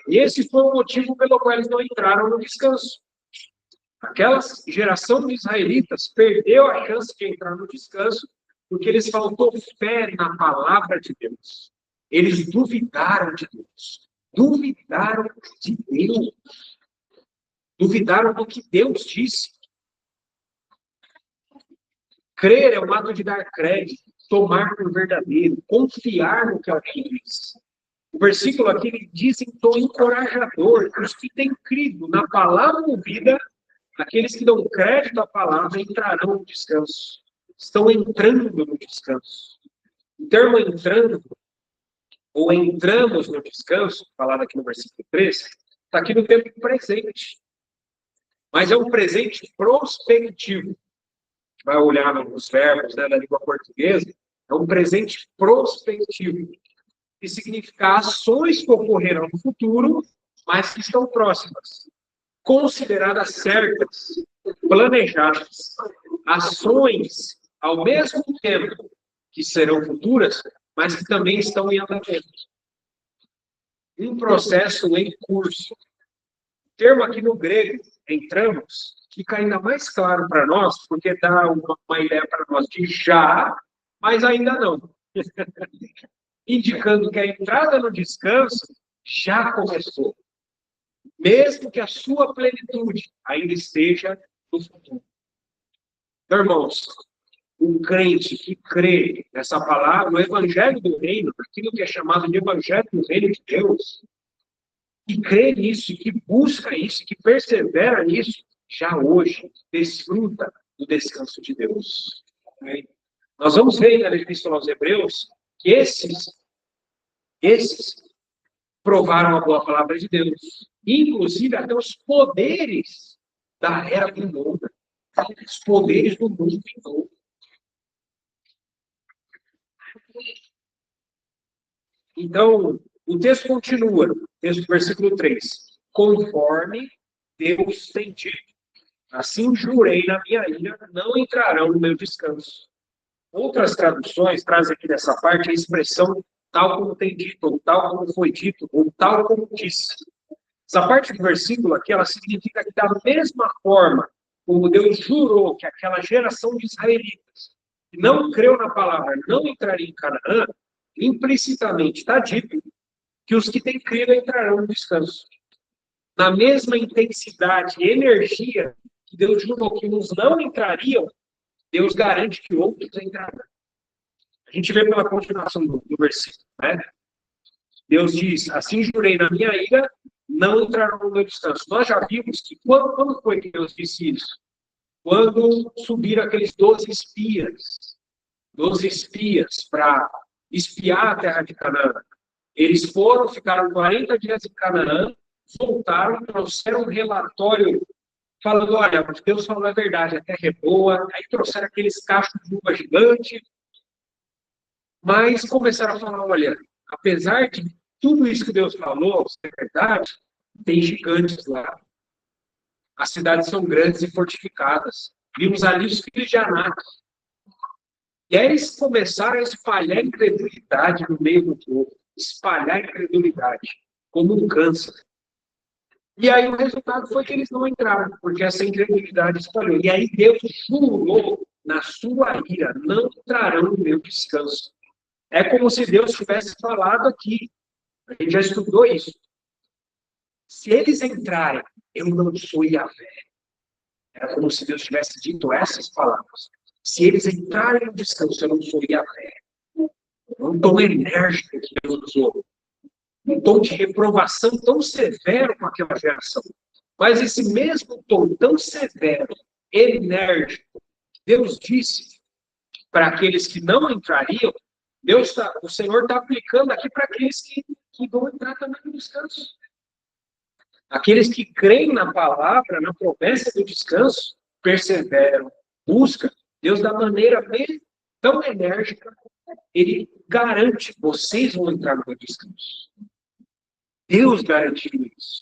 e esse foi o motivo pelo qual eles não entraram no descanso. Aquela geração de israelitas perdeu a chance de entrar no descanso, porque eles faltou fé na palavra de Deus. Eles duvidaram de Deus. Duvidaram de Deus. Duvidaram do que Deus disse. Crer é um ato de dar crédito, tomar por verdadeiro, confiar no que alguém diz. O versículo aqui ele diz em tom encorajador que os que têm crido na palavra ouvida, aqueles que dão crédito à palavra, entrarão no descanso. Estão entrando no descanso. O termo entrando, ou entramos no descanso, falado aqui no versículo 3, está aqui no tempo presente. Mas é um presente prospectivo. Vai olhar nos verbos, né, da língua portuguesa, é um presente prospectivo, que significa ações que ocorrerão no futuro, mas que estão próximas, consideradas certas, planejadas. ações, ao mesmo tempo, que serão futuras, mas que também estão em andamento. Um processo em curso. O termo aqui no grego, entramos, fica ainda mais claro para nós, porque dá uma ideia para nós de já, mas ainda não. Indicando que a entrada no descanso já começou, mesmo que a sua plenitude ainda esteja no futuro. Então, irmãos, um crente que crê nessa palavra, no evangelho do reino, aquilo que é chamado de evangelho do reino de Deus, que crê nisso, que busca isso, que persevera nisso, já hoje desfruta do descanso de Deus. Nós vamos ver na Epístola aos Hebreus que esses provaram a boa palavra de Deus. Inclusive até os poderes da era do mundo. Os poderes do mundo vindouro. Então, o texto continua, texto versículo 3. Conforme Deus tem dito, assim jurei na minha ira, não entrarão no meu descanso. Outras traduções trazem aqui nessa parte a expressão tal como tem dito, ou tal como foi dito, ou tal como disse. Essa parte do versículo aqui, ela significa que da mesma forma como Deus jurou que aquela geração de israelitas que não creu na palavra não entraria em Canaã, implicitamente está dito que os que têm crido entrarão no descanso. Na mesma intensidade e energia que Deus jurou que uns não entrariam, Deus garante que outros entrarão. A gente vê pela continuação do versículo, né? Deus diz, assim jurei na minha ira, não entrarão no meu descanso. Nós já vimos que quando foi que Deus disse isso? Quando subiram aqueles 12 espias para espiar a terra de Canaã. Eles foram, ficaram 40 dias em Canaã, voltaram, trouxeram um relatório falando, olha, Deus falou a verdade, a terra é boa. Aí trouxeram aqueles cachos de uva gigante, mas começaram a falar, olha, apesar de tudo isso que Deus falou, ser verdade, tem gigantes lá. As cidades são grandes e fortificadas. Vimos ali os filhos de Anak. E aí eles começaram a espalhar incredulidade no meio do povo. Espalhar incredulidade, como um câncer. E aí o resultado foi que eles não entraram, porque essa incredulidade espalhou. E aí Deus jurou na sua ira, não entrarão no meu descanso. É como se Deus tivesse falado aqui. A gente já estudou isso. Se eles entrarem, eu não sou Yahvé. Era como se Deus tivesse dito essas palavras. Se eles entrarem no descanso, eu não sou Yahvé. Um tom enérgico que Deus usou. Um tom de reprovação tão severo com aquela geração. Mas esse mesmo tom tão severo, enérgico, Deus disse para aqueles que não entrariam, o Senhor está aplicando aqui para aqueles que vão entrar também no descanso. Aqueles que creem na palavra, na promessa do descanso, perseveram, buscam. Deus, da maneira bem tão enérgica, Ele garante, vocês vão entrar no descanso. Deus garantiu isso.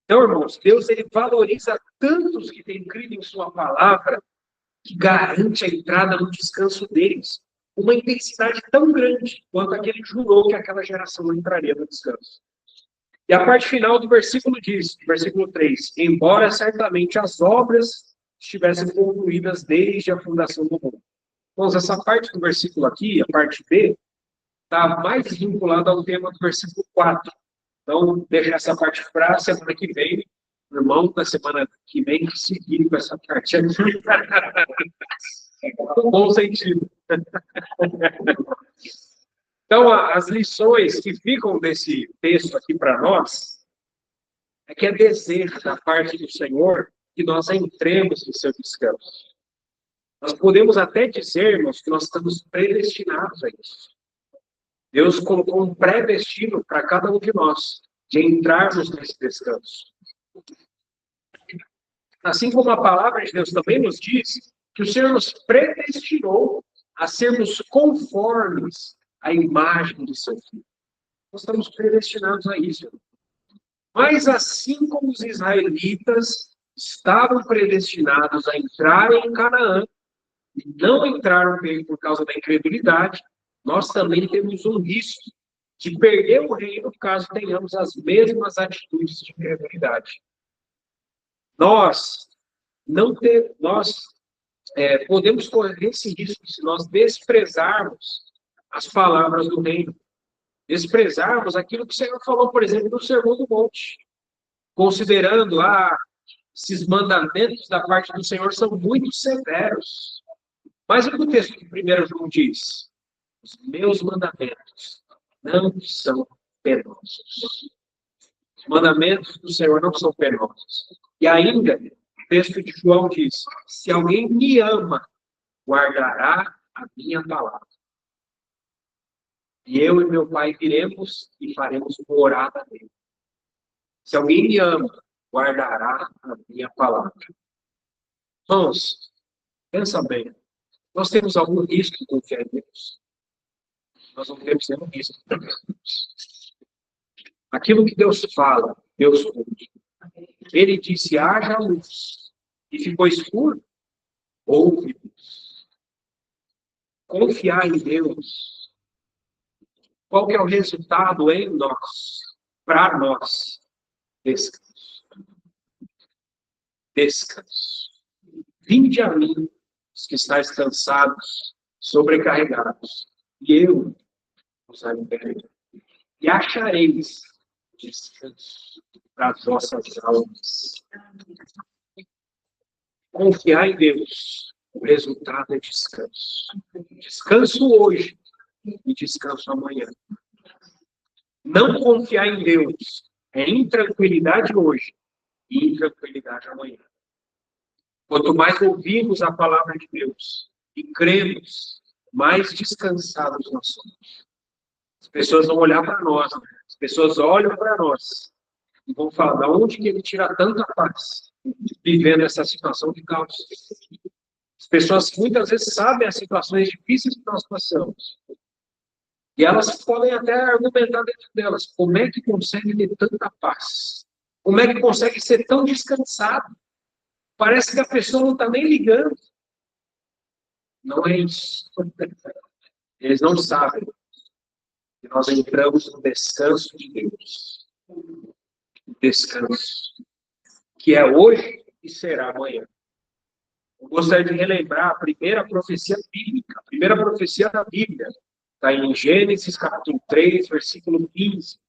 Então, irmãos, Deus ele valoriza tantos que têm crido em sua palavra, que garante a entrada no descanso deles. Uma intensidade tão grande quanto aquele jurou que aquela geração não entraria no descanso. E a parte final do versículo diz, versículo 3, embora certamente as obras estivessem concluídas desde a fundação do mundo. Então, essa parte do versículo aqui, a parte B, está mais vinculada ao tema do versículo 4. Então, deixa essa parte para a semana que vem, o irmão da semana que vem, que seguir com essa parte aqui. No bom sentido. Então, as lições que ficam desse texto aqui para nós, é que é desejo da parte do Senhor que nós entremos em seu descanso. Nós podemos até dizermos que nós estamos predestinados a isso. Deus colocou um pré-destino para cada um de nós, de entrarmos nesse descanso. Assim como a palavra de Deus também nos diz que o Senhor nos predestinou a sermos conformes à imagem de seu Filho. Nós estamos predestinados a isso. Mas assim como os israelitas estavam predestinados a entrarem em Canaã e não entraram por causa da incredulidade, nós também temos um risco de perder o reino caso tenhamos as mesmas atitudes de incredulidade. Nós podemos correr esse risco se nós desprezarmos as palavras do reino, desprezarmos aquilo que o Senhor falou, por exemplo, no Sermão do Monte, considerando esses mandamentos da parte do Senhor são muito severos. Mas o que o texto de 1 João diz? Os meus mandamentos não são penosos. Os mandamentos do Senhor não são penosos. E ainda, o texto de João diz, se alguém me ama, guardará a minha palavra. E eu e meu Pai viremos e faremos morada nele. Se alguém me ama, guardará a minha palavra. Irmãos, pensa bem. Nós temos algum risco de confiar em Deus? Nós não temos nenhum risco. Aquilo que Deus fala, Deus cumpre. Ele disse, haja luz. E ficou escuro, houve luz. Confiar em Deus. Qual que é o resultado em nós? Para nós. Descanso. Descanso. Vinde a mim, os que estáis cansados, sobrecarregados, e eu os aliviarei. E achareis descanso para as vossas almas. Confiar em Deus, o resultado é descanso. Descanso hoje e descanso amanhã. Não confiar em Deus é intranquilidade hoje e intranquilidade amanhã. Quanto mais ouvimos a palavra de Deus e cremos, mais descansados nós somos. As pessoas vão olhar para nós, as pessoas olham para nós e vão falar, de onde que ele tira tanta paz vivendo essa situação de caos? As pessoas muitas vezes sabem as situações difíceis que nós passamos. E elas podem até argumentar dentro delas, como é que consegue ter tanta paz? Como é que consegue ser tão descansado? Parece que a pessoa não está nem ligando. Não é isso. Eles não sabem que nós entramos no descanso de Deus. Descanso. Que é hoje e será amanhã. Eu gostaria de relembrar a primeira profecia bíblica. A primeira profecia da Bíblia. Está em Gênesis, capítulo 3, versículo 15.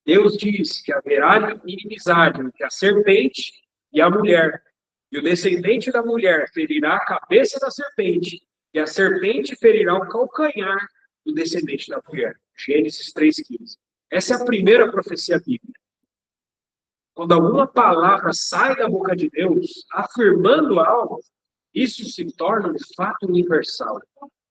Deus diz que haverá inimizade entre a serpente e a mulher. E o descendente da mulher ferirá a cabeça da serpente, e a serpente ferirá o calcanhar do descendente da mulher. Gênesis 3,15. Essa é a primeira profecia bíblica. Quando alguma palavra sai da boca de Deus, afirmando algo, isso se torna um fato universal.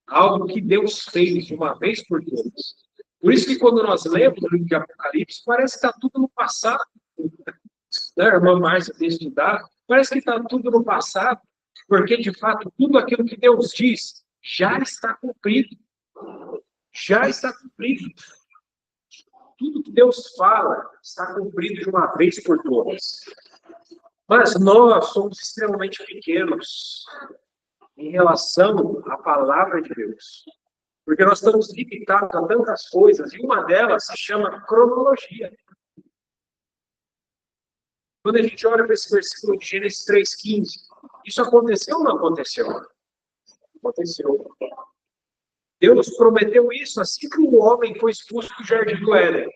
Algo que Deus fez de uma vez por todas. Por isso que quando nós lemos o livro de Apocalipse, parece que está tudo no passado. Né, a irmã Márcia tem estudado. Parece que está tudo no passado, porque, de fato, tudo aquilo que Deus diz já está cumprido. Já está cumprido. Tudo que Deus fala está cumprido de uma vez por todas. Mas nós somos extremamente pequenos em relação à palavra de Deus. Porque nós estamos limitados a tantas coisas, e uma delas se chama cronologia. Quando a gente olha para esse versículo de Gênesis 3,15, isso aconteceu ou não aconteceu? Aconteceu. Deus prometeu isso assim que o homem foi expulso do jardim do Éden.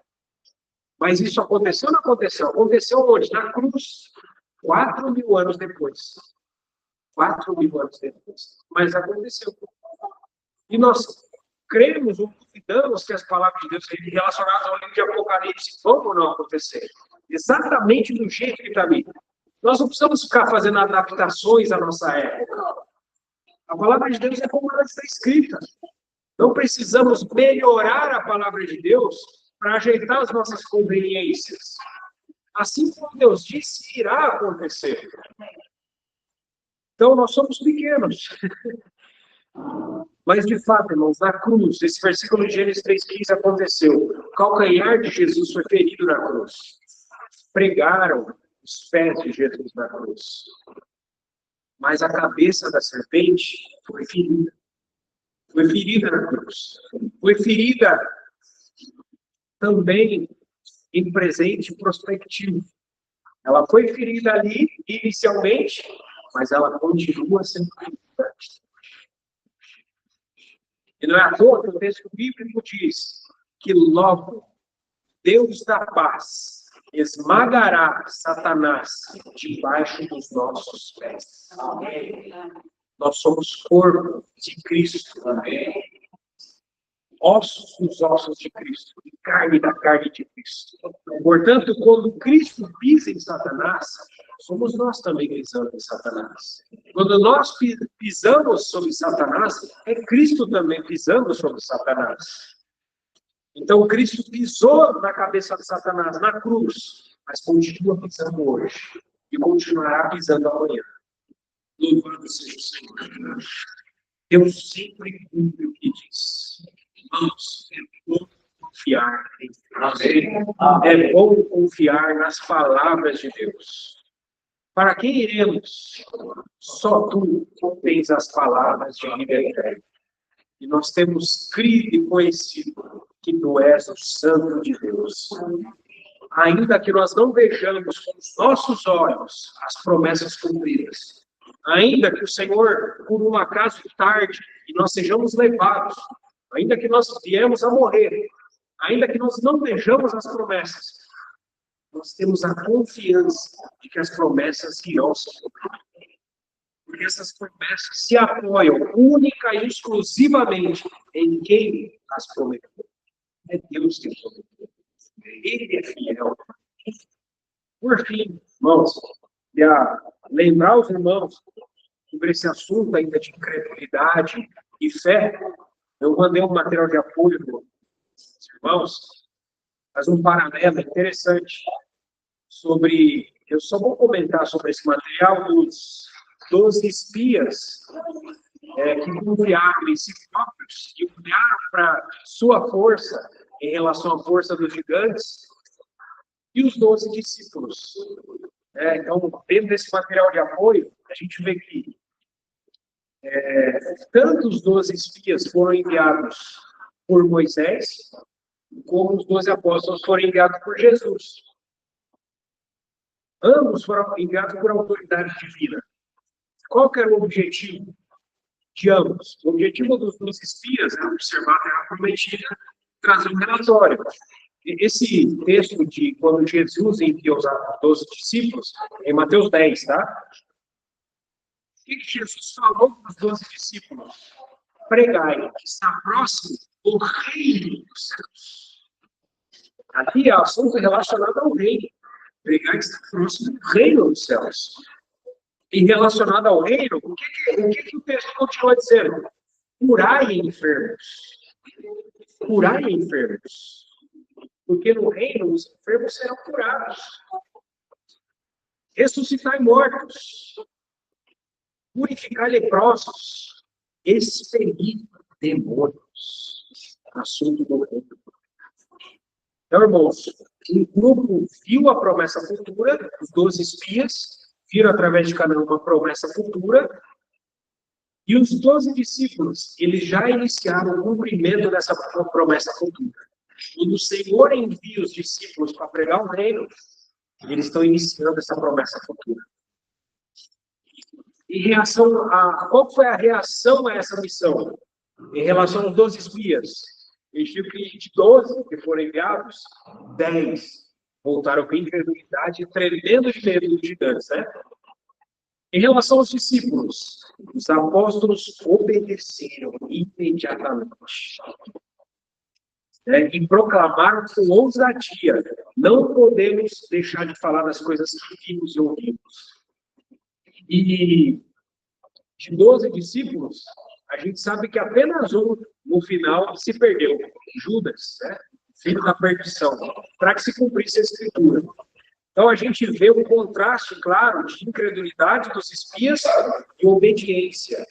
Mas isso aconteceu ou não aconteceu? Aconteceu onde? Na cruz. 4.000 anos depois. 4.000 anos depois. Mas aconteceu. E nós cremos ou duvidamos que as palavras de Deus relacionadas ao livro de Apocalipse vão ou não acontecer. Exatamente do jeito que está ali. Nós não precisamos ficar fazendo adaptações à nossa época. A palavra de Deus é como ela está escrita. Não precisamos melhorar a palavra de Deus para ajeitar as nossas conveniências. Assim como Deus disse, irá acontecer. Então, nós somos pequenos. Mas, de fato, irmãos, na cruz, esse versículo de Gênesis 3,15 aconteceu. O calcanhar de Jesus foi ferido na cruz. Pregaram, os pés de Jesus na cruz. Mas a cabeça da serpente foi ferida. Foi ferida na cruz. Foi ferida também em presente prospectivo. Ela foi ferida ali, inicialmente, mas ela continua sendo ferida. E não é à toa que o texto bíblico diz que logo Deus da paz esmagará Satanás debaixo dos nossos pés. Amém. Nós somos corpo de Cristo. Amém. Ossos dos ossos de Cristo, e carne da carne de Cristo. Portanto, quando Cristo pisa em Satanás, somos nós também pisando em Satanás. Quando nós pisamos sobre Satanás, é Cristo também pisando sobre Satanás. Então, Cristo pisou na cabeça de Satanás, na cruz, mas continua pisando hoje. E continuará pisando amanhã. Louvado seja o Senhor. Deus sempre cumpre o que diz. Irmãos, é bom confiar em Deus. É bom confiar nas palavras de Deus. Para quem iremos? Só tu tens as palavras de vida eterna. E nós temos crido e conhecido que tu és o Santo de Deus. Ainda que nós não vejamos com os nossos olhos as promessas cumpridas, ainda que o Senhor, por um acaso tarde, e nós sejamos levados, ainda que nós viemos a morrer, ainda que nós não vejamos as promessas, nós temos a confiança de que as promessas irão se cumprir. Porque essas promessas se apoiam única e exclusivamente em quem as prometeu. É Deus que prometeu. Ele é fiel. Por fim, irmãos, lembrar os irmãos sobre esse assunto ainda de incredulidade e fé, eu mandei um material de apoio para os irmãos, mas um paralelo interessante sobre... Eu só vou comentar sobre esse material dos 12 espias que confiaram em si próprios e olharam para sua força em relação à força dos gigantes e os 12 discípulos. Então, dentro desse material de apoio, a gente vê que tanto os 12 espias foram enviados por Moisés, como os 12 apóstolos foram enviados por Jesus. Ambos foram enviados por autoridade divina. Qual que era o objetivo de ambos? O objetivo dos 12 espias era observar a terra prometida, trazer um relatório. Esse texto de quando Jesus enviou os 12 discípulos, em Mateus 10, tá? O que Jesus falou para os 12 discípulos? Pregai, que está próximo o reino dos céus. Aqui é assunto relacionado ao reino. Pregai que está próximo do reino dos céus. E relacionado ao reino, o que o texto continua dizendo? Curai enfermos. Curai enfermos. Porque no reino os enfermos serão curados. Ressuscitai mortos. Purificar leprosos. Expelir demônios. Assunto do reino. Então, irmãos, um grupo viu a promessa futura, os 12 espias, viram através de Canaã uma promessa futura, e os 12 discípulos, eles já iniciaram o cumprimento dessa promessa futura. Quando o Senhor envia os discípulos para pregar o reino, eles estão iniciando essa promessa futura. Qual foi a reação a essa missão? Em relação aos 12 espias, eles viram que de 12 que foram enviados, 10 voltaram com incredulidade, tremendo de medo dos gigantes, né? Em relação aos discípulos, os apóstolos obedeceram imediatamente. E proclamaram com ousadia: não podemos deixar de falar das coisas que vimos e ouvimos. E de 12 discípulos, a gente sabe que apenas um, no final, se perdeu. Judas, filho da perdição, para que se cumprisse a Escritura. Então, a gente vê um contraste, claro, de incredulidade dos espias e obediência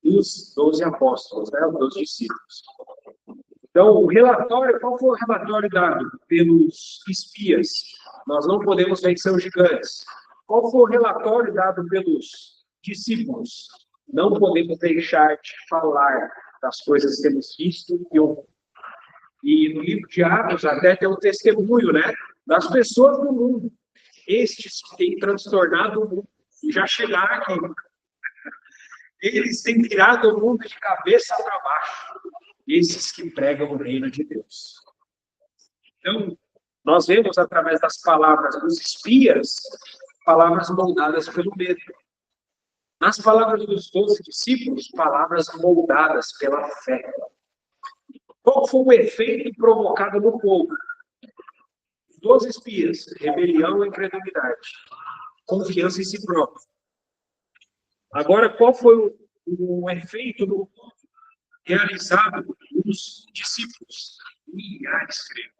dos 12 apóstolos, dos discípulos. Então, o relatório, qual foi o relatório dado pelos espias? Nós não podemos vencer os gigantes. Qual foi o relatório dado pelos discípulos? Não podemos deixar de falar das coisas que temos visto e ouvido. E no livro de Atos até tem um testemunho, né? Das pessoas do mundo. Estes que têm transtornado o mundo e já chegaram aqui. Eles têm tirado o mundo de cabeça para baixo. Esses que pregam o reino de Deus. Então, nós vemos através das palavras dos espias, palavras moldadas pelo medo. Nas palavras dos 12 discípulos, palavras moldadas pela fé. Qual foi o efeito provocado no povo? 12 espias, rebelião e incredulidade, confiança em si próprio. Agora, qual foi o efeito no povo realizado nos discípulos? Milhares, creio.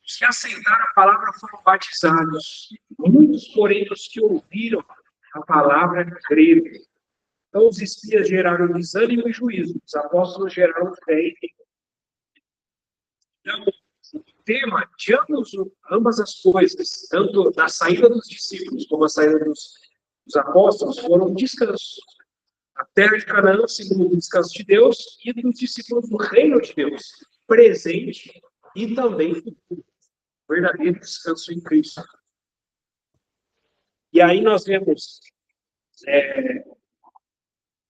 Os que aceitaram a palavra foram batizados. Muitos, porém, os que ouviram a palavra creram. Então, os espias geraram desânimo e juízo. Os apóstolos geraram fé e temor. Então, o tema de ambas as coisas, tanto da saída dos discípulos como a saída dos apóstolos, foram descanso. A terra de Canaã, segundo o descanso de Deus, e dos discípulos do reino de Deus, presente e também futuro. Verdadeiro descanso em Cristo. E aí nós vemos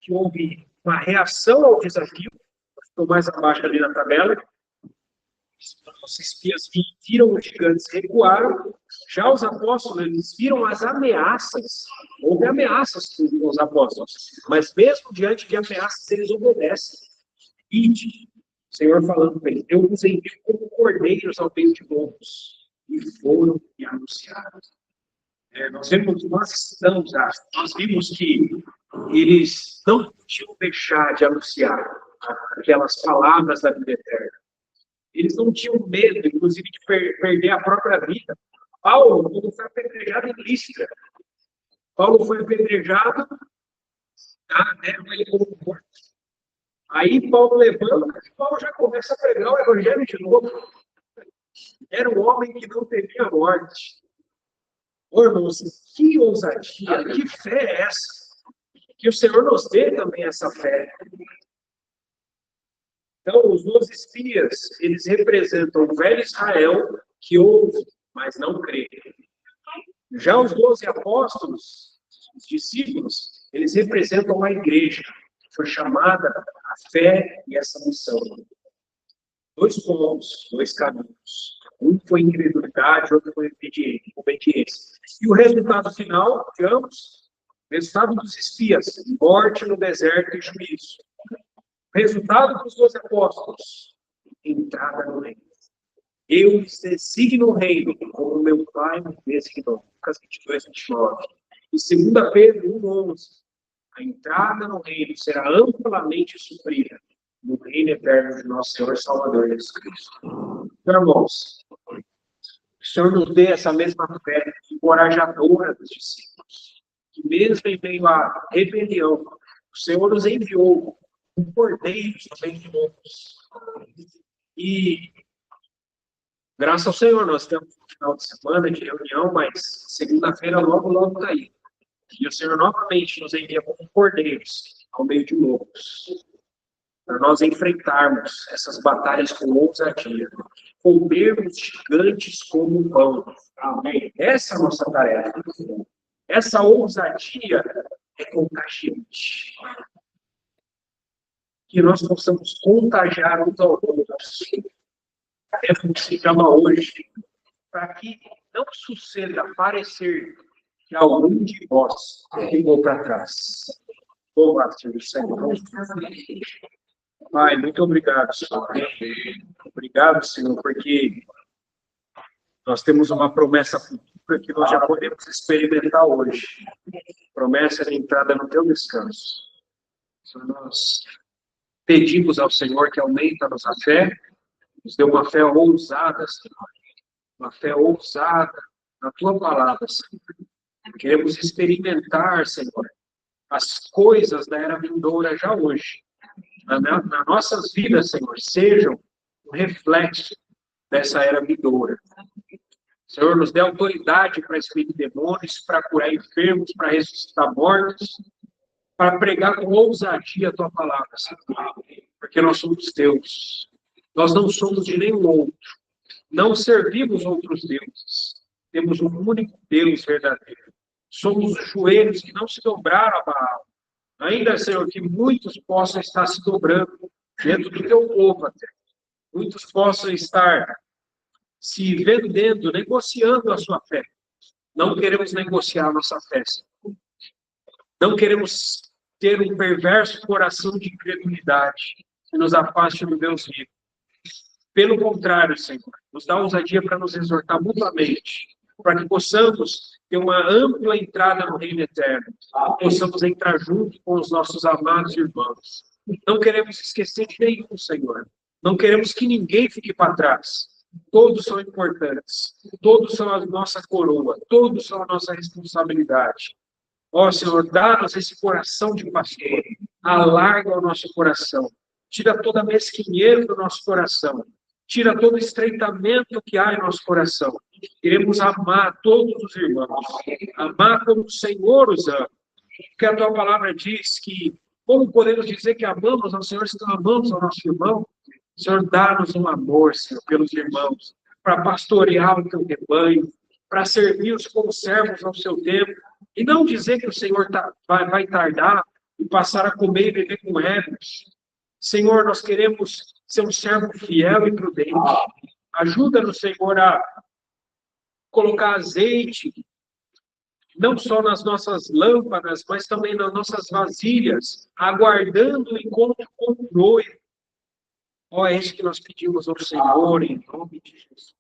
que houve uma reação ao desafio. Estou mais abaixo ali na tabela. Os espias viram os gigantes, recuaram. Já os apóstolos, eles viram as ameaças. Houve ameaças com os apóstolos. Mas mesmo diante de ameaças, eles obedecem. Ide. O Senhor falando para eles, eu os envio como cordeiros ao meio de lobos. E foram e anunciaram. Nós vimos que eles não podiam deixar de anunciar aquelas palavras da vida eterna. Eles não tinham medo, inclusive, de perder a própria vida. Paulo, quando foi apedrejado em Lístra, Paulo foi apedrejado, deram ele como morto. Aí Paulo levanta e Paulo já começa a pregar o evangelho de novo. Era um homem que não temia a morte. Ô, irmãos, que ousadia, que fé é essa? Que o Senhor nos dê também essa fé. Então, os 12 espias, eles representam o velho Israel que ouve, mas não crê. Já os 12 apóstolos, os discípulos, eles representam a igreja, que foi chamada a fé e essa missão. 2 pontos, 2 caminhos. Um foi incredulidade, outro foi obediência. E o resultado final de ambos, resultado dos espias, morte no deserto e juízo. Resultado dos 12 apóstolos, entrada no reino. Eu lhes designo o reino, como meu Pai me designou. Lucas 22, 29. E 2 Pedro 1:11. A entrada no reino será amplamente suprida no reino eterno de nosso Senhor e Salvador Jesus Cristo. Então, irmãos, o Senhor nos dê essa mesma fé encorajadora dos discípulos, que mesmo em meio à rebelião, o Senhor nos enviou um cordeiro também de lobos. E, graças ao Senhor, nós temos um final de semana de reunião, mas segunda-feira logo está aí. E o Senhor novamente nos envia como cordeiros ao meio de lobos, para nós enfrentarmos essas batalhas com ousadia, comermos gigantes como pão. Amém? Essa é a nossa tarefa. Essa ousadia é contagiante. Que nós possamos contagiar uns aos outros. É como se chama hoje, para que não suceda parecer que algum de nós ficou para trás. Louvado seja o Senhor. Pai, muito obrigado, Senhor. Obrigado, Senhor, porque nós temos uma promessa futura que nós já podemos experimentar hoje. Promessa de entrada no teu descanso. Senhor, nós pedimos ao Senhor que aumenta-nos a fé, nos dê uma fé ousada, Senhor. Uma fé ousada na tua palavra, Senhor. Queremos experimentar, Senhor, as coisas da era vindoura já hoje. Nas nossas vidas, Senhor, sejam um reflexo dessa era vindoura. Senhor, nos dê autoridade para expelir demônios, para curar enfermos, para ressuscitar mortos, para pregar com ousadia a tua palavra, Senhor, porque nós somos teus. Nós não somos de nenhum outro. Não servimos outros deuses. Temos um único Deus verdadeiro. Somos os joelhos que não se dobraram a Baal. Ainda, Senhor, que muitos possam estar se dobrando dentro do teu povo até. Muitos possam estar se vendendo, negociando a sua fé. Não queremos negociar a nossa fé, Senhor. Não queremos ter um perverso coração de incredulidade que nos afaste do Deus vivo. Pelo contrário, Senhor, nos dá ousadia para nos exortar mutuamente, para que possamos ter uma ampla entrada no reino eterno, possamos entrar junto com os nossos amados irmãos. Não queremos esquecer de nenhum, Senhor. Não queremos que ninguém fique para trás. Todos são importantes. Todos são a nossa coroa. Todos são a nossa responsabilidade. Ó, Senhor, dá-nos esse coração de pastor. Alarga o nosso coração. Tira toda a mesquinhez do nosso coração. Tira todo o estreitamento que há em nosso coração. Queremos amar todos os irmãos. Amar como o Senhor os ama. Porque a tua palavra diz que, como podemos dizer que amamos ao Senhor se não amamos ao nosso irmão? Senhor, dá-nos um amor, Senhor, pelos irmãos, para pastorear o teu rebanho, para servir-os como servos ao seu tempo, e não dizer que o Senhor vai tardar e passar a comer e beber com egos. Senhor, nós queremos ser um servo fiel e prudente. Ajuda-nos, Senhor, a colocar azeite, não só nas nossas lâmpadas, mas também nas nossas vasilhas, aguardando o encontro com o noivo. Ó, é isso que nós pedimos ao Senhor, em nome de Jesus.